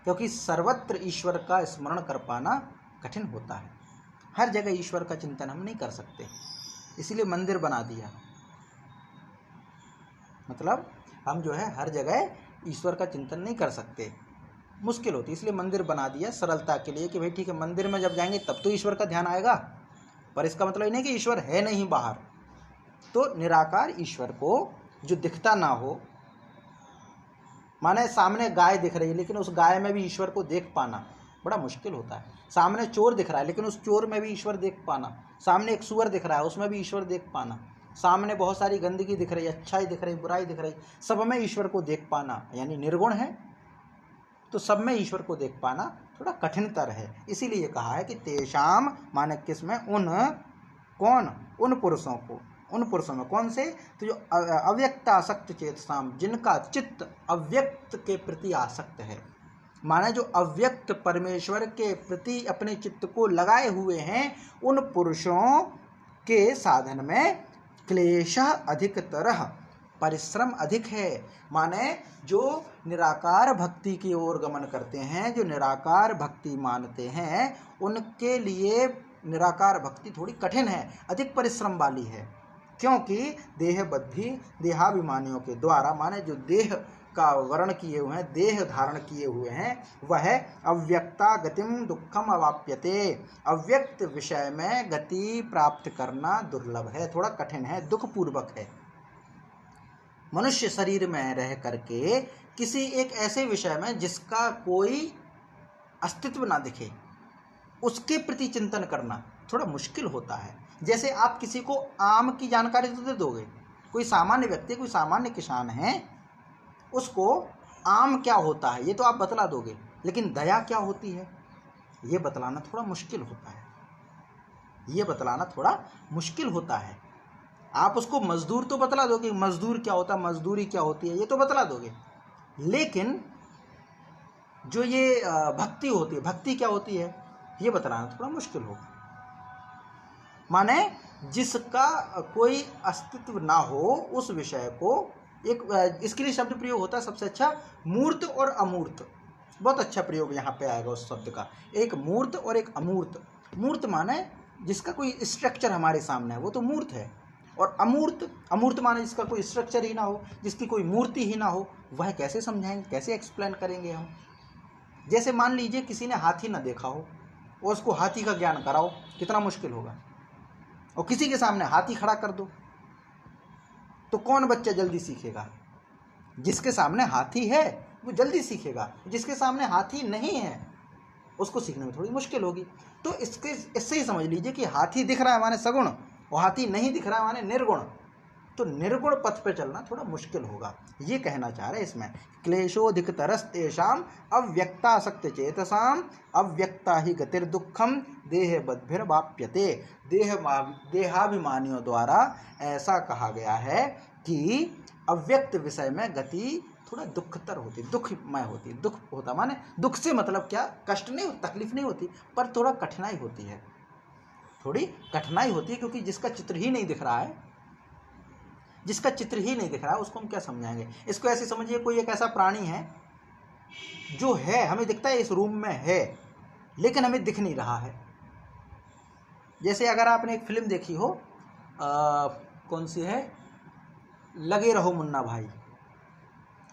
क्योंकि सर्वत्र ईश्वर का स्मरण कर पाना कठिन होता है। हर जगह ईश्वर का चिंतन हम नहीं कर सकते, इसलिए मंदिर बना दिया। मतलब हम जो है हर जगह ईश्वर का चिंतन नहीं कर सकते, मुश्किल होती, इसलिए मंदिर बना दिया सरलता के लिए कि भाई ठीक है, मंदिर में जब जाएंगे तब तो ईश्वर का ध्यान आएगा। पर इसका मतलब ये नहीं कि ईश्वर है नहीं बाहर। तो निराकार ईश्वर को जो दिखता ना हो, माने सामने गाय दिख रही है लेकिन उस गाय में भी ईश्वर को देख पाना बड़ा मुश्किल होता है। सामने चोर दिख रहा है लेकिन उस चोर में भी ईश्वर देख पाना, सामने एक सुअर दिख रहा है उसमें भी ईश्वर देख पाना, सामने बहुत सारी गंदगी दिख रही है, अच्छाई दिख रही, बुराई दिख रही, सब में ईश्वर को देख पाना यानी निर्गुण है, तो सब में ईश्वर को देख पाना थोड़ा कठिनतर है। इसीलिए कहा है कि तेषाम माने किसमें, उन पुरुषों को, उन पुरुषों में कौन से, तो जो अव्यक्त आसक्त चेतसाम, जिनका चित्त अव्यक्त के प्रति आसक्त है, माने जो अव्यक्त परमेश्वर के प्रति अपने चित्त को लगाए हुए हैं, उन पुरुषों के साधन में क्लेश अधिकतरः परिश्रम अधिक है। माने जो निराकार भक्ति की ओर गमन करते हैं, जो निराकार भक्ति मानते हैं, उनके लिए निराकार भक्ति थोड़ी कठिन है, अधिक परिश्रम वाली है। क्योंकि देहाभिमानियों के द्वारा, माने जो देह का वर्ण किए हुए हैं, देह धारण किए हुए हैं, वह अव्यक्ता गतिम दुखम अवाप्यते, अव्यक्त विषय में गति प्राप्त करना दुर्लभ है, थोड़ा कठिन है, दुखपूर्वक है। मनुष्य शरीर में रह करके किसी एक ऐसे विषय में जिसका कोई अस्तित्व ना दिखे, उसके प्रति चिंतन करना थोड़ा मुश्किल होता है। जैसे आप किसी को आम की जानकारी तो दे दोगे, कोई सामान्य व्यक्ति, कोई सामान्य किसान है, उसको आम क्या होता है ये तो आप बतला दोगे, लेकिन दया क्या होती है ये बतलाना थोड़ा मुश्किल होता है, ये बतलाना थोड़ा मुश्किल होता है। आप उसको मजदूर तो बतला दोगे, मजदूर क्या होता है, मजदूरी क्या होती है, ये तो बतला दोगे, लेकिन जो ये भक्ति होती है, भक्ति क्या होती है, ये बतलाना थोड़ा मुश्किल होगा। माने जिसका कोई अस्तित्व ना हो उस विषय को, एक इसके लिए शब्द प्रयोग होता है सबसे अच्छा मूर्त और अमूर्त, बहुत अच्छा प्रयोग यहाँ पे आएगा उस शब्द का, एक मूर्त और एक अमूर्त। मूर्त माने जिसका कोई स्ट्रक्चर हमारे सामने है वो तो मूर्त है, और अमूर्त माने जिसका कोई स्ट्रक्चर ही ना हो, जिसकी कोई मूर्ति ही ना हो, वह कैसे समझाएंगे, कैसे एक्सप्लेन करेंगे हम। जैसे मान लीजिए किसी ने हाथी ना देखा हो और उसको हाथी का ज्ञान कराओ, कितना मुश्किल होगा। और किसी के सामने हाथी खड़ा कर दो तो कौन बच्चा जल्दी सीखेगा, जिसके सामने हाथी है वो जल्दी सीखेगा। जिसके सामने हाथी नहीं है उसको सीखने में थोड़ी मुश्किल होगी। तो इससे ही समझ लीजिए कि हाथी दिख रहा है माने सगुण, और हाथी नहीं दिख रहा है माने निर्गुण। तो निर्गुण पथ पे चलना थोड़ा मुश्किल होगा, ये कहना चाह रहे हैं इसमें। क्लेशोधिकतरस्तेषाम् अव्यक्तासक्त चेतसाम् अव्यक्ता ही गतिर्दुःखम देहबद्भिर्वाप्यते। देहाभिमानियों द्वारा ऐसा कहा गया है कि अव्यक्त विषय में गति थोड़ा दुखतर होती, दुखमय होती। दुख होता माने दुख से मतलब क्या, कष्ट नहीं, तकलीफ नहीं होती, पर थोड़ा कठिनाई होती है, थोड़ी कठिनाई होती है, क्योंकि जिसका चित्र ही नहीं दिख रहा है, जिसका चित्र ही नहीं दिख रहा है उसको हम क्या समझाएंगे। इसको ऐसे समझिए, कोई एक ऐसा प्राणी है जो है, हमें दिखता है इस रूम में है, लेकिन हमें दिख नहीं रहा है। जैसे अगर आपने एक फिल्म देखी हो, कौन सी है, लगे रहो मुन्ना भाई,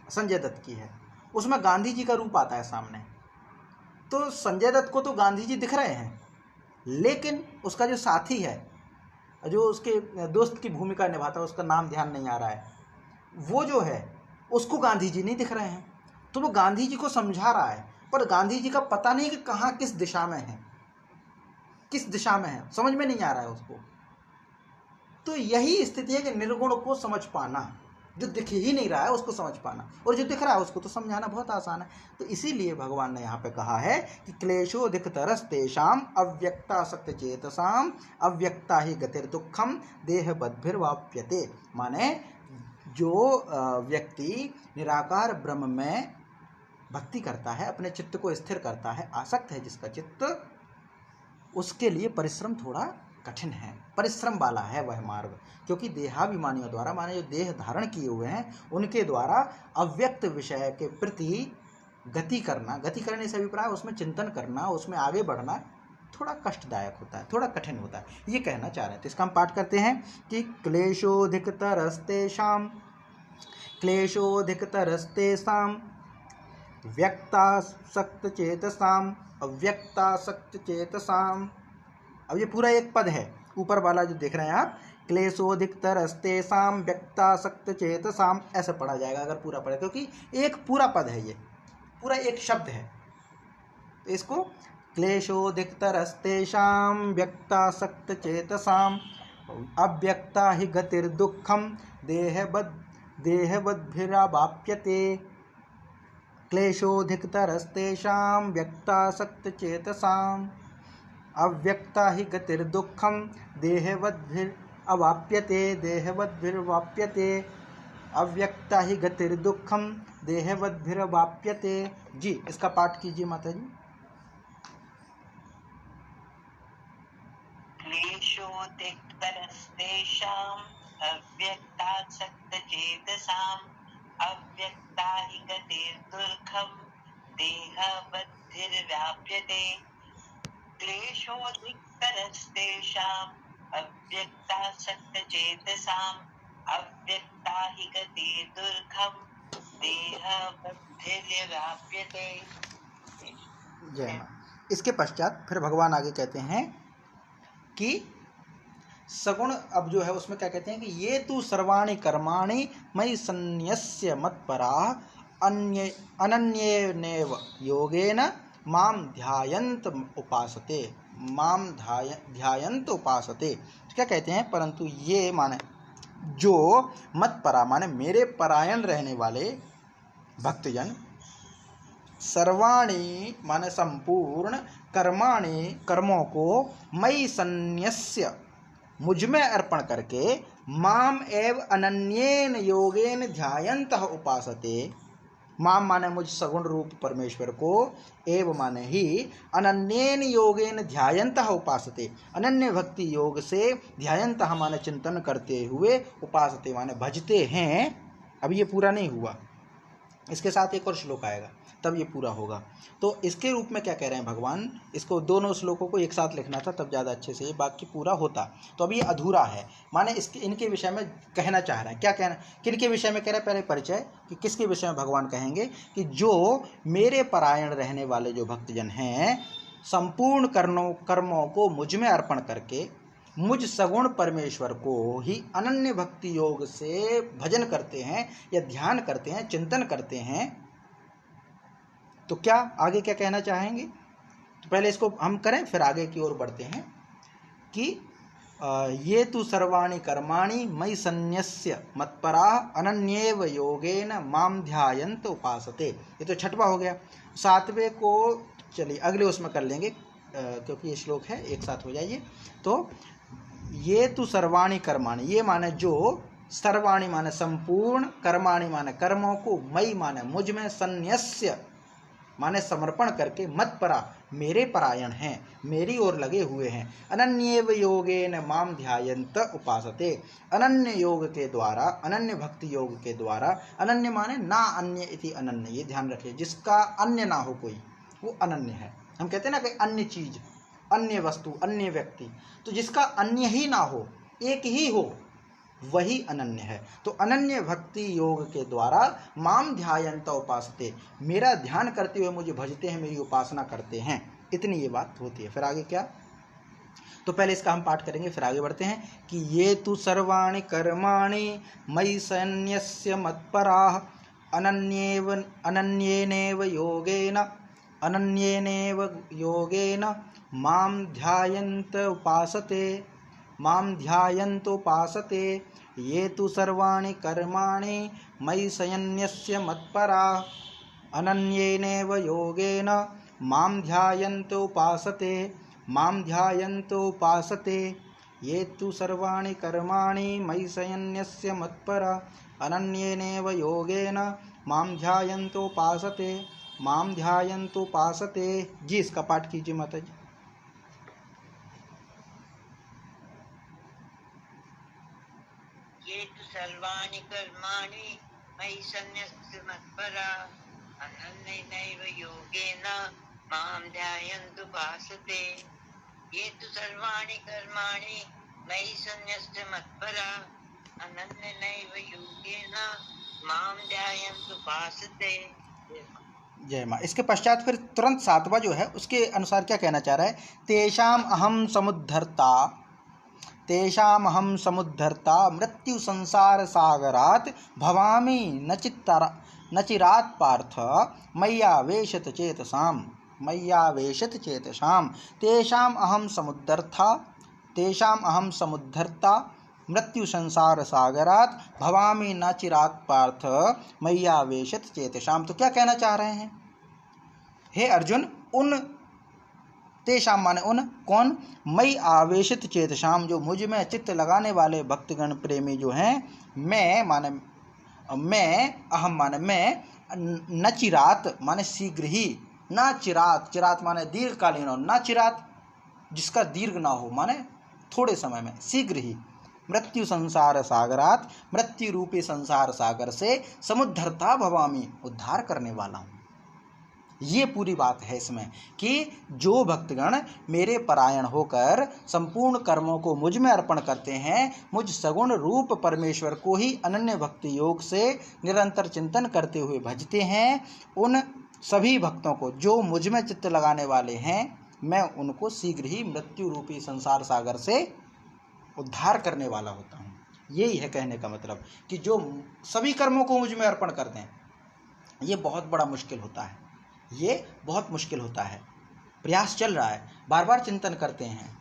संजय दत्त की है, उसमें गांधी जी का रूप आता है सामने। तो संजय दत्त को तो गांधी जी दिख रहे हैं, लेकिन उसका जो साथी है, जो उसके दोस्त की भूमिका निभाता है, उसका नाम ध्यान नहीं आ रहा है, वो जो है उसको गांधी जी नहीं दिख रहे हैं। तो वो गांधी जी को समझा रहा है, पर गांधी जी का पता नहीं कि कहाँ किस दिशा में है, किस दिशा में है, समझ में नहीं आ रहा है उसको। तो यही स्थिति है कि निर्गुण को समझ पाना, जो दिख ही नहीं रहा है उसको समझ पाना, और जो दिख रहा है उसको तो समझाना बहुत आसान है। तो इसीलिए भगवान ने यहाँ पे कहा है कि क्लेशोधिकतरस्तेषाम् अव्यक्तासक्त चेतसाम् अव्यक्ता ही गतिर्दुःखम देहबद्भिर्वाप्यते। माने जो व्यक्ति निराकार ब्रह्म में भक्ति करता है, अपने चित्त को स्थिर करता है, आसक्त है जिसका चित्त, उसके लिए परिश्रम थोड़ा कठिन है, परिश्रम वाला है वह मार्ग। क्योंकि देहाभिमानियों द्वारा, माने जो देह धारण किए हुए हैं, उनके द्वारा अव्यक्त विषय के प्रति गति करना, गति करने से अभिप्राय उसमें चिंतन करना, उसमें आगे बढ़ना थोड़ा कष्टदायक होता है, थोड़ा कठिन होता है, ये कहना चाह रहे हैं। तो इसका हम पाठ करते हैं कि क्लेशोधिकतरस्तेषाम् क्लेशोधिकतरस्तेषाम् व्यक्तासक्तचेतसाम् अव्यक्तासक्तचेतसाम्। अब ये पूरा एक पद है, ऊपर वाला जो देख रहे हैं आप, क्लेशोधिकतरस्तेषाम् व्यक्तासक्तचेतसाम्, ऐसे पढ़ा जाएगा अगर पूरा पढ़े, क्योंकि एक पूरा पद है, ये पूरा एक शब्द है। तो इसको क्लेशोधिकतरस्तेषाम् व्यक्तासक्तचेतसाम् अव्यक्ता ही गतिर्दुःखम देहबद्भिर्वाप्यते। क्लेशोधिकतरस्तेषाम् व्यक्तासक्तचेतसाम् अव्यक्ता ही गतिर्दुःखम देहवद्भिर्वाप्यते। देहवद्भिर्वाप्यते, अव्यक्ता ही गतिर्दुःखम देहवद्भिर्वाप्यते। जी, इसका पाठ कीजिए माता जी। क्लेशोधिकतरस्तेषाम् अव्यक्तासक्तचेतसाम् अव्यक्ता हि गतिर्दुःखम् देहवद्भिर्वाप्यते। क्लेशोधिकतरस्तेषाम् अव्यक्तासक्तचेतसाम् अव्यक्ता हि गतिर्दुःखम् देहवद्भिर्वाप्यते। जय मां। इसके पश्चात फिर भगवान आगे कहते हैं कि सगुण, अब जो है उसमें क्या कहते हैं कि ये तु सर्वाणि कर्माणि मयि सन्न्यस्य मत्पराः अनन्येनैव योगेन मां ध्यायन्त उपासते। मां ध्यायन्त उपासते, तो क्या कहते हैं, परंतु ये माने जो मत्परा माने मेरे परायण रहने वाले भक्तजन, सर्वाणि माने संपूर्ण, कर्माणि कर्मों को, मयि सन्न्यस्य मुझ में अर्पण करके, माम एव अनन्येन योगेन ध्यायन्तः उपासते। माम माने मुझ सगुण रूप परमेश्वर को, एव माने ही, अनन्येन योगेन ध्यायन्तः उपासते, अनन्य भक्ति योग से, ध्यायन्तः माने चिंतन करते हुए, उपासते माने भजते हैं। अब ये पूरा नहीं हुआ, इसके साथ एक और श्लोक आएगा तब ये पूरा होगा। तो इसके रूप में क्या कह रहे हैं भगवान, इसको दोनों श्लोकों को एक साथ लिखना था, तब ज़्यादा अच्छे से ये वाक्य पूरा होता। तो अभी ये अधूरा है, माने इसके इनके विषय में कहना चाह रहे हैं। क्या कहना, किनके विषय में कह रहे हैं, पहले परिचय कि किसके विषय में भगवान कहेंगे कि जो मेरे परायण रहने वाले जो भक्तजन हैं, संपूर्ण कर्मों को मुझ में अर्पण करके, मुझ सगुण परमेश्वर को ही अनन्य भक्ति योग से भजन करते हैं या ध्यान करते हैं, चिंतन करते हैं, तो क्या आगे क्या कहना चाहेंगे? तो पहले इसको हम करें, फिर आगे की ओर बढ़ते हैं कि ये तु सर्वाणि कर्माणि मयि सन्न्यस्य मत्पराः अनन्येव योगेन मां ध्यायन्त उपासते। ये तो छठवां हो गया। सातवें को चलिए अगले उसमें कर लेंगे, क्योंकि ये श्लोक है, एक साथ हो जाइए। तो ये तु सर्वाणि कर्माणि, ये माने जो, सर्वाणि माने संपूर्ण, कर्माणि माने कर्मों को, मयि माने मुझ में, सन्न्यस्य माने समर्पण करके, मत्परा मेरे परायण हैं, मेरी ओर लगे हुए हैं, अनन्येव योगेन माम ध्यायन्त उपासते, अनन्य योग के द्वारा, अनन्य भक्ति योग के द्वारा, अनन्य माने ना अन्य इति अनन्य, ये ध्यान रखिए, जिसका अन्य ना हो कोई वो अनन्य है। हम कहते हैं ना कि अन्य चीज, अन्य वस्तु, अन्य व्यक्ति, तो जिसका अन्य ही ना हो, एक ही हो, वही अनन्य है। तो अनन्य भक्ति योग के द्वारा माम ध्यायन्त उपासते, मेरा ध्यान करते हुए मुझे भजते हैं, मेरी उपासना करते हैं, इतनी ये बात होती है। फिर आगे क्या? तो पहले इसका हम पाठ करेंगे, फिर आगे बढ़ते हैं कि ये तु सर्वाणि कर्माणि मयि सन्न्यस्य मत्पराः अनन्येनेव योगेन मां ध्यायन्त उपासते, मां ध्यायन्तोपासते। ये तु सर्वाणि कर्माणि मयि सन्न्यस्य मत्पराः अनन्येनेव योगेन मां ध्यायन्तोपासते, मां ध्यायन्तोपासते। ये तु सर्वाणि कर्माणि मयि सन्न्यस्य मत्पराः अनन्येनेव योगेन मां ध्यायन्तोपासते, मां ध्यायन्तोपासते। जी इसका पाठ कीजिए माता जी। ये तु सर्वाणि कर्माणि मयि सन्न्यस्य मत्पराः अनन्येनैव योगेन मां ध्यायन्तुपासते। ये तु सर्वाणि कर्माणि मयि सन्न्यस्य मत्पराः अनन्येनैव योगेन मां ध्यायन्तुपासते। जय माँ। इसके पश्चात फिर तुरंत सातवां जो है उसके अनुसार क्या कहना चाह रहा है? तेषाम अहम समुद्धर्ता मृत्यु संसार सागरात भवामि न चिरात् पार्थ मय्यावेशत चेतसाम तेषाम अहम समुद्धर्ता मृत्यु संसार सागरात भवामि न चिरात् पार्थ मय्यावेशत चेतसाम। तो क्या कहना चाह रहे हैं? हे अर्जुन, उन तेषाम माने उन, कौन? मई आवेशित चेतसाम, जो मुझ में चित्त लगाने वाले भक्तगण प्रेमी जो हैं, मैं माने मैं, अहम माने मैं, न चिरात माने शीघ्र ही, न चिरात, चिरात माने दीर्घकालीन हो, न चिरात जिसका दीर्घ ना हो माने थोड़े समय में, शीघ्र ही, मृत्यु संसार सागरात, मृत्यु रूपी संसार सागर से, समुद्धरता भवामी, उद्धार करने वाला हूँ। ये पूरी बात है इसमें कि जो भक्तगण मेरे परायण होकर संपूर्ण कर्मों को मुझ में अर्पण करते हैं, मुझ सगुण रूप परमेश्वर को ही अनन्य भक्ति योग से निरंतर चिंतन करते हुए भजते हैं, उन सभी भक्तों को जो मुझ में चित्त लगाने वाले हैं, मैं उनको शीघ्र ही मृत्यु रूपी संसार सागर से उद्धार करने वाला होता हूँ। यही है कहने का मतलब कि जो सभी कर्मों को मुझ में अर्पण करते हैं, ये बहुत बड़ा मुश्किल होता है, ये बहुत मुश्किल होता है। प्रयास चल रहा है, बार बार चिंतन करते हैं।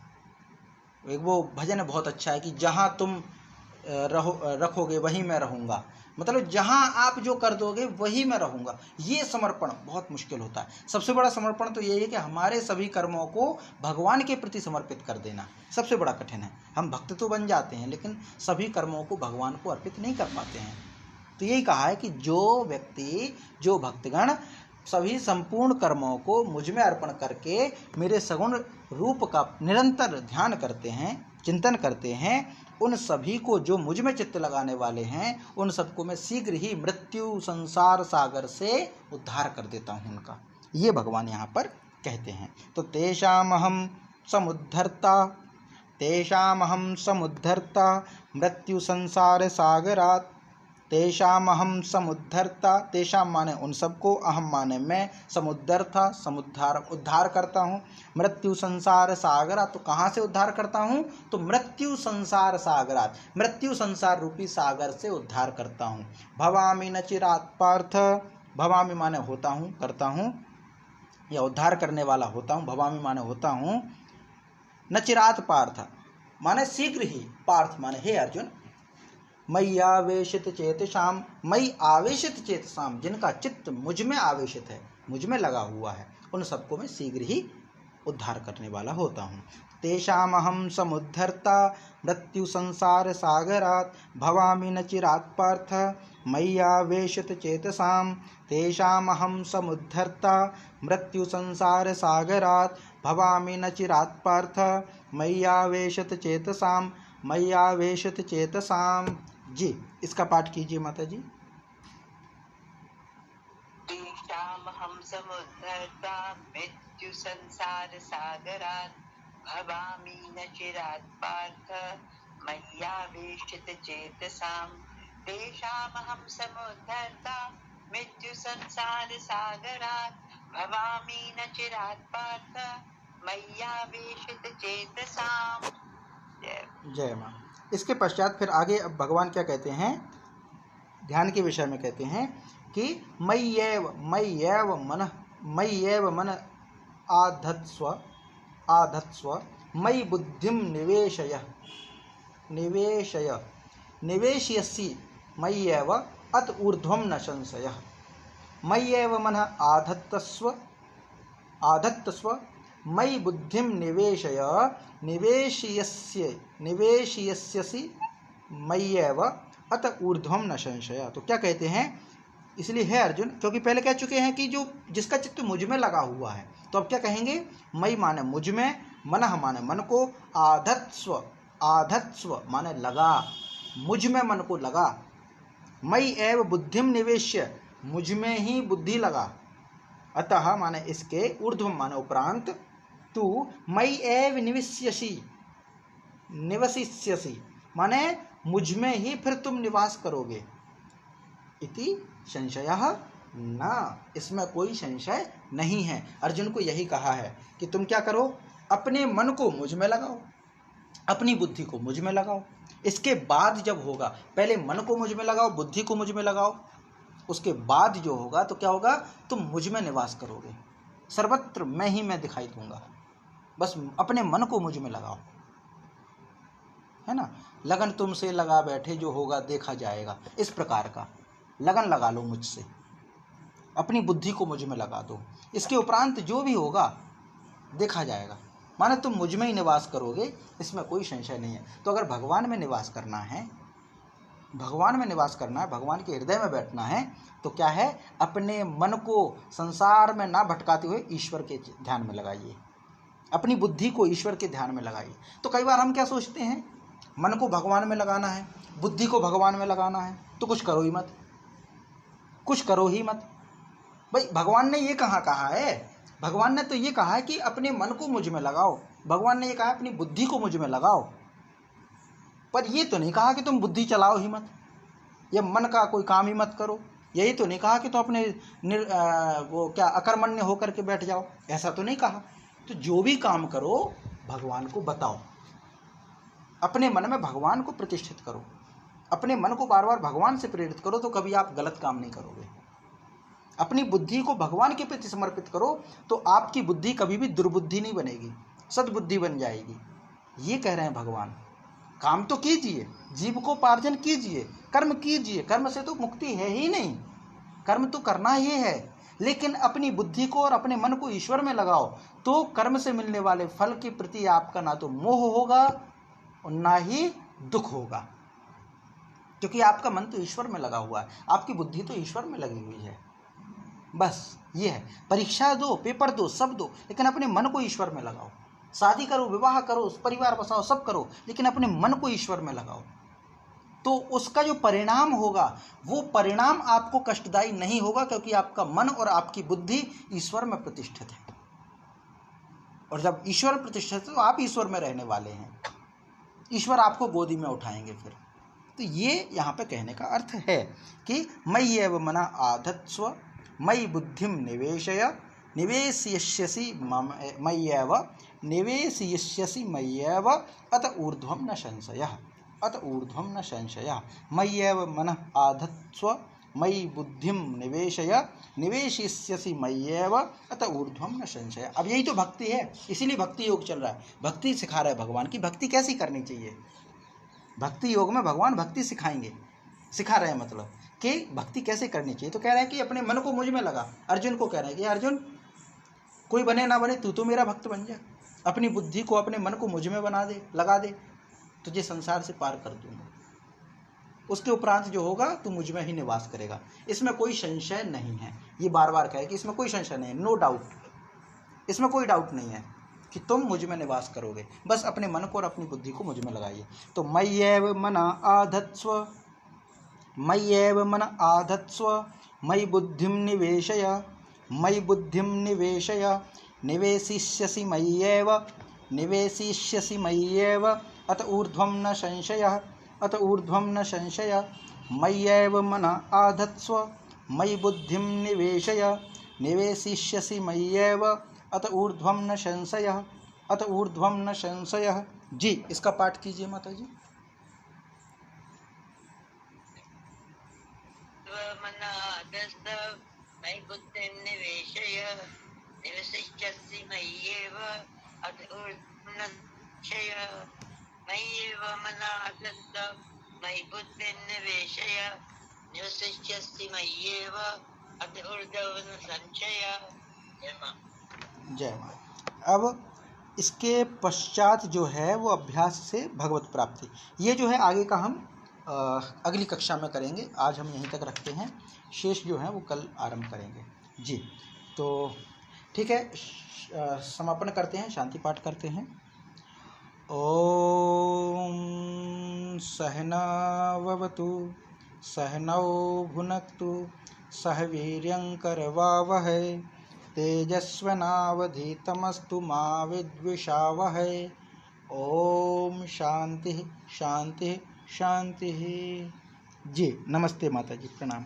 एक वो भजन बहुत अच्छा है कि जहाँ तुम रखोगे वहीं मैं रहूँगा, मतलब जहाँ आप जो कर दोगे वही मैं रहूँगा। ये समर्पण बहुत मुश्किल होता है। सबसे बड़ा समर्पण तो यही है कि हमारे सभी कर्मों को भगवान के प्रति समर्पित कर देना सबसे बड़ा कठिन है। हम भक्त तो बन जाते हैं लेकिन सभी कर्मों को भगवान को अर्पित नहीं कर पाते हैं। तो यही कहा है कि जो व्यक्ति, जो भक्तगण सभी संपूर्ण कर्मों को मुझ में अर्पण करके मेरे सगुण रूप का निरंतर ध्यान करते हैं, चिंतन करते हैं, उन सभी को, जो मुझ में चित्त लगाने वाले हैं, उन सबको मैं शीघ्र ही मृत्यु संसार सागर से उद्धार कर देता हूँ उनका। ये भगवान यहाँ पर कहते हैं। तो तेषामहं समुद्धर्ता मृत्यु संसार सागरात, तेषामहं समुद्धर्ता, तेषाम माने उन सबको, अहम माने मैं, समुद्धर्ता उद्धार करता हूँ, मृत्यु संसार सागरात। तो कहाँ से उद्धार करता हूँ? तो मृत्यु संसार सागरात, मृत्यु संसार रूपी सागर से उद्धार करता हूँ। भवामि न चिरात् पार्थ, भवामि माने होता हूँ, करता हूँ, या उद्धार करने वाला होता हूँ। भवामी माने होता हूँ, न चिरात पार्थ माने शीघ्र ही, पार्थ माने हे अर्जुन, मयि आवेशित चेतसाम, मयि आवेशित चेतसाम, जिनका चित्त मुझ में आवेशित है, मुझ में लगा हुआ है, उन सबको मैं शीघ्र ही उद्धार करने वाला होता हूँ। तेषामहं समुद्धर्ता मृत्यु संसार सागरात्, भवामि न चिरात् पार्थ मयि आवेशित चेतसाम। तेषामहं समुद्धर्ता मृत्यु संसार सागरात्, भवामि न चिरात् पार्थ मयि आवेशित चेतसाम, मयि आवेशित चेतसाम। जी, इसका पाठ कीजिए माता जी। तेषामहं समुद्धर्ता मृत्यु संसार सागरात्, भवामि न चिरात् पार्थ मयि आवेशित चेतसां। तेषामहं समुद्धर्ता मृत्यु संसार सागरात्, भवामि न चिरात् पार्थ मयि आवेशित चेतसां। जय माँ। इसके पश्चात फिर आगे अब भगवान क्या कहते हैं, ध्यान के विषय में कहते हैं कि मय्येव मन आधत्स्व मयि बुद्धिं निवेशयसि मय्येव अत ऊर्ध्वं न संशयः। मय्येव मन आधत्स्व मयि बुद्धिं निवेशयसि मय्येव अत ऊर्ध्वं न संशयः। तो क्या कहते हैं, इसलिए है अर्जुन, क्योंकि पहले कह चुके हैं कि जो जिसका चित्त मुझ में लगा हुआ है, तो अब क्या कहेंगे, मयि माने मुझ में, मनः माने मन को, आधत्स्व माने लगा, मुझ में मन को लगा, मयि एव बुद्धिम निवेश्य, मुझ में ही बुद्धि लगा, अतः माने इसके, ऊर्ध्वम माने उपरांत, तू मयि एव निवसिष्यसि माने मुझ में ही फिर तुम निवास करोगे, इति संशयः न, इसमें कोई संशय नहीं है। अर्जुन को यही कहा है कि तुम क्या करो, अपने मन को मुझ में लगाओ, अपनी बुद्धि को मुझ में लगाओ। इसके बाद जब होगा, पहले मन को मुझ में लगाओ, बुद्धि को मुझ में लगाओ, उसके बाद जो होगा तो क्या होगा, तुम मुझ में निवास करोगे, सर्वत्र मैं ही मैं दिखाई दूंगा। बस अपने मन को मुझ में लगाओ, है ना। लगन तुमसे लगा बैठे, जो होगा देखा जाएगा, इस प्रकार का लगन लगा लो मुझसे, अपनी बुद्धि को मुझ में लगा दो, इसके उपरांत जो भी होगा देखा जाएगा, माने तुम मुझ में ही निवास करोगे, इसमें कोई संशय नहीं है। तो अगर भगवान में निवास करना है, भगवान के हृदय में बैठना है, तो क्या है, अपने मन को संसार में ना भटकाते हुए ईश्वर के ध्यान में लगाइए, अपनी बुद्धि को ईश्वर के ध्यान में लगाइए। तो कई बार हम क्या सोचते हैं, मन को भगवान में लगाना है, बुद्धि को भगवान में लगाना है, तो कुछ करो ही मत। भाई भगवान ने ये कहा है, भगवान ने तो ये कहा है कि अपने मन को मुझ में लगाओ, भगवान ने ये कहा अपनी बुद्धि को मुझ में लगाओ, पर ये तो नहीं कहा कि तुम बुद्धि चलाओ ही मत, या मन का कोई काम ही मत करो। यही तो नहीं कहा कि तुम अपने अकर्मण्य होकर के बैठ जाओ, ऐसा तो नहीं कहा। तो जो भी काम करो भगवान को बताओ, अपने मन में भगवान को प्रतिष्ठित करो, अपने मन को बार बार भगवान से प्रेरित करो, तो कभी आप गलत काम नहीं करोगे। अपनी बुद्धि को भगवान के प्रति समर्पित करो, तो आपकी बुद्धि कभी भी दुर्बुद्धि नहीं बनेगी, सद्बुद्धि बन जाएगी। ये कह रहे हैं भगवान, काम तो कीजिए, जीविकोपार्जन कीजिए, कर्म कीजिए, कर्म से तो मुक्ति है ही नहीं, कर्म तो करना ही है, लेकिन अपनी बुद्धि को और अपने मन को ईश्वर में लगाओ, तो कर्म से मिलने वाले फल के प्रति आपका ना तो मोह होगा और ना ही दुख होगा, क्योंकि आपका मन तो ईश्वर में लगा हुआ है, आपकी बुद्धि तो ईश्वर में लगी हुई है। बस ये है, परीक्षा दो, पेपर दो, सब दो, लेकिन अपने मन को ईश्वर में लगाओ। शादी करो, विवाह करो, परिवार बसाओ, सब करो, लेकिन अपने मन को ईश्वर में लगाओ, तो उसका जो परिणाम होगा वो परिणाम आपको कष्टदायी नहीं होगा, क्योंकि आपका मन और आपकी बुद्धि ईश्वर में प्रतिष्ठित है। और जब ईश्वर प्रतिष्ठित है तो आप ईश्वर में रहने वाले हैं, ईश्वर आपको गोदी में उठाएंगे फिर। तो ये यहाँ पे कहने का अर्थ है कि मय्येव मना आधत्स्व मयि बुद्धिम निवेशयिष्यसि मय्येव अत ऊर्ध्वं न संशयः। मय्येव मनः आधत्स्व मयि बुद्धिम निवेशय निवेशिष्यसि मय्येव अत ऊर्ध्वं न संशय। अब यही तो भक्ति है, इसीलिए भक्ति योग चल रहा है। भक्ति सिखा रहा है भगवान की भक्ति कैसी करनी चाहिए। भक्ति योग में भगवान भक्ति सिखाएंगे, सिखा रहे हैं मतलब कि भक्ति कैसे करनी चाहिए। तो कह रहे हैं कि अपने मन को मुझ में लगा। अर्जुन को कह रहे हैं कि अर्जुन कोई बने ना बने तू तो मेरा भक्त बन जा, अपनी बुद्धि को अपने मन को मुझ में बना दे, लगा दे, तुझे संसार से पार कर दूंगा। उसके उपरांत जो होगा तू मुझ में ही निवास करेगा, इसमें कोई संशय नहीं है। ये बार बार कहे कि इसमें कोई संशय नहीं है, नो डाउट, इसमें कोई डाउट नहीं है कि तुम मुझ में निवास करोगे। बस अपने मन को और अपनी बुद्धि को मुझ में लगाइए। तो मय्येव मन आधत्स्व, मय्येव मन आधत्स्व मयि बुद्धिं निवेशय, मयि बुद्धिं निवेशय निवेशिष्यसि मय्येव, निवेशिष्यसि मय्येव अत ऊर्ध्वं न संशयः, अत ऊर्ध्वं न संशय। मय्येव मन आधत्स्व मयि बुद्धिं निवेशय निवेशिष्यसि मय्येव अत ऊर्ध्वं न संशयः, अत ऊर्ध्वं न संशयः। जी इसका पाठ कीजिए माता जी। मयि बुद्धिं निवेशय निवेशिष्यसि मय्येव अत ऊर्ध्वं न संशयः। मय्येव मनाधत्त मयि बुद्धिं निवेशय निवेशिष्यसि मय्येव अत ऊर्ध्वं न संशयः। जय मां। अब इसके पश्चात जो है वो अभ्यास से भगवत प्राप्ति, ये जो है आगे का हम अगली कक्षा में करेंगे। आज हम यहीं तक रखते हैं, शेष जो है वो कल आरंभ करेंगे। जी तो ठीक है, समापन करते हैं, शांति पाठ करते हैं। ओम सहनाववतु सहनौ भुनक्तु सह वीर्यं करवावहै तेजस्विनावधीतमस्तु मा विद्विषावहै। ओम शांति शांति शांति। जी नमस्ते माता जी, प्रणाम।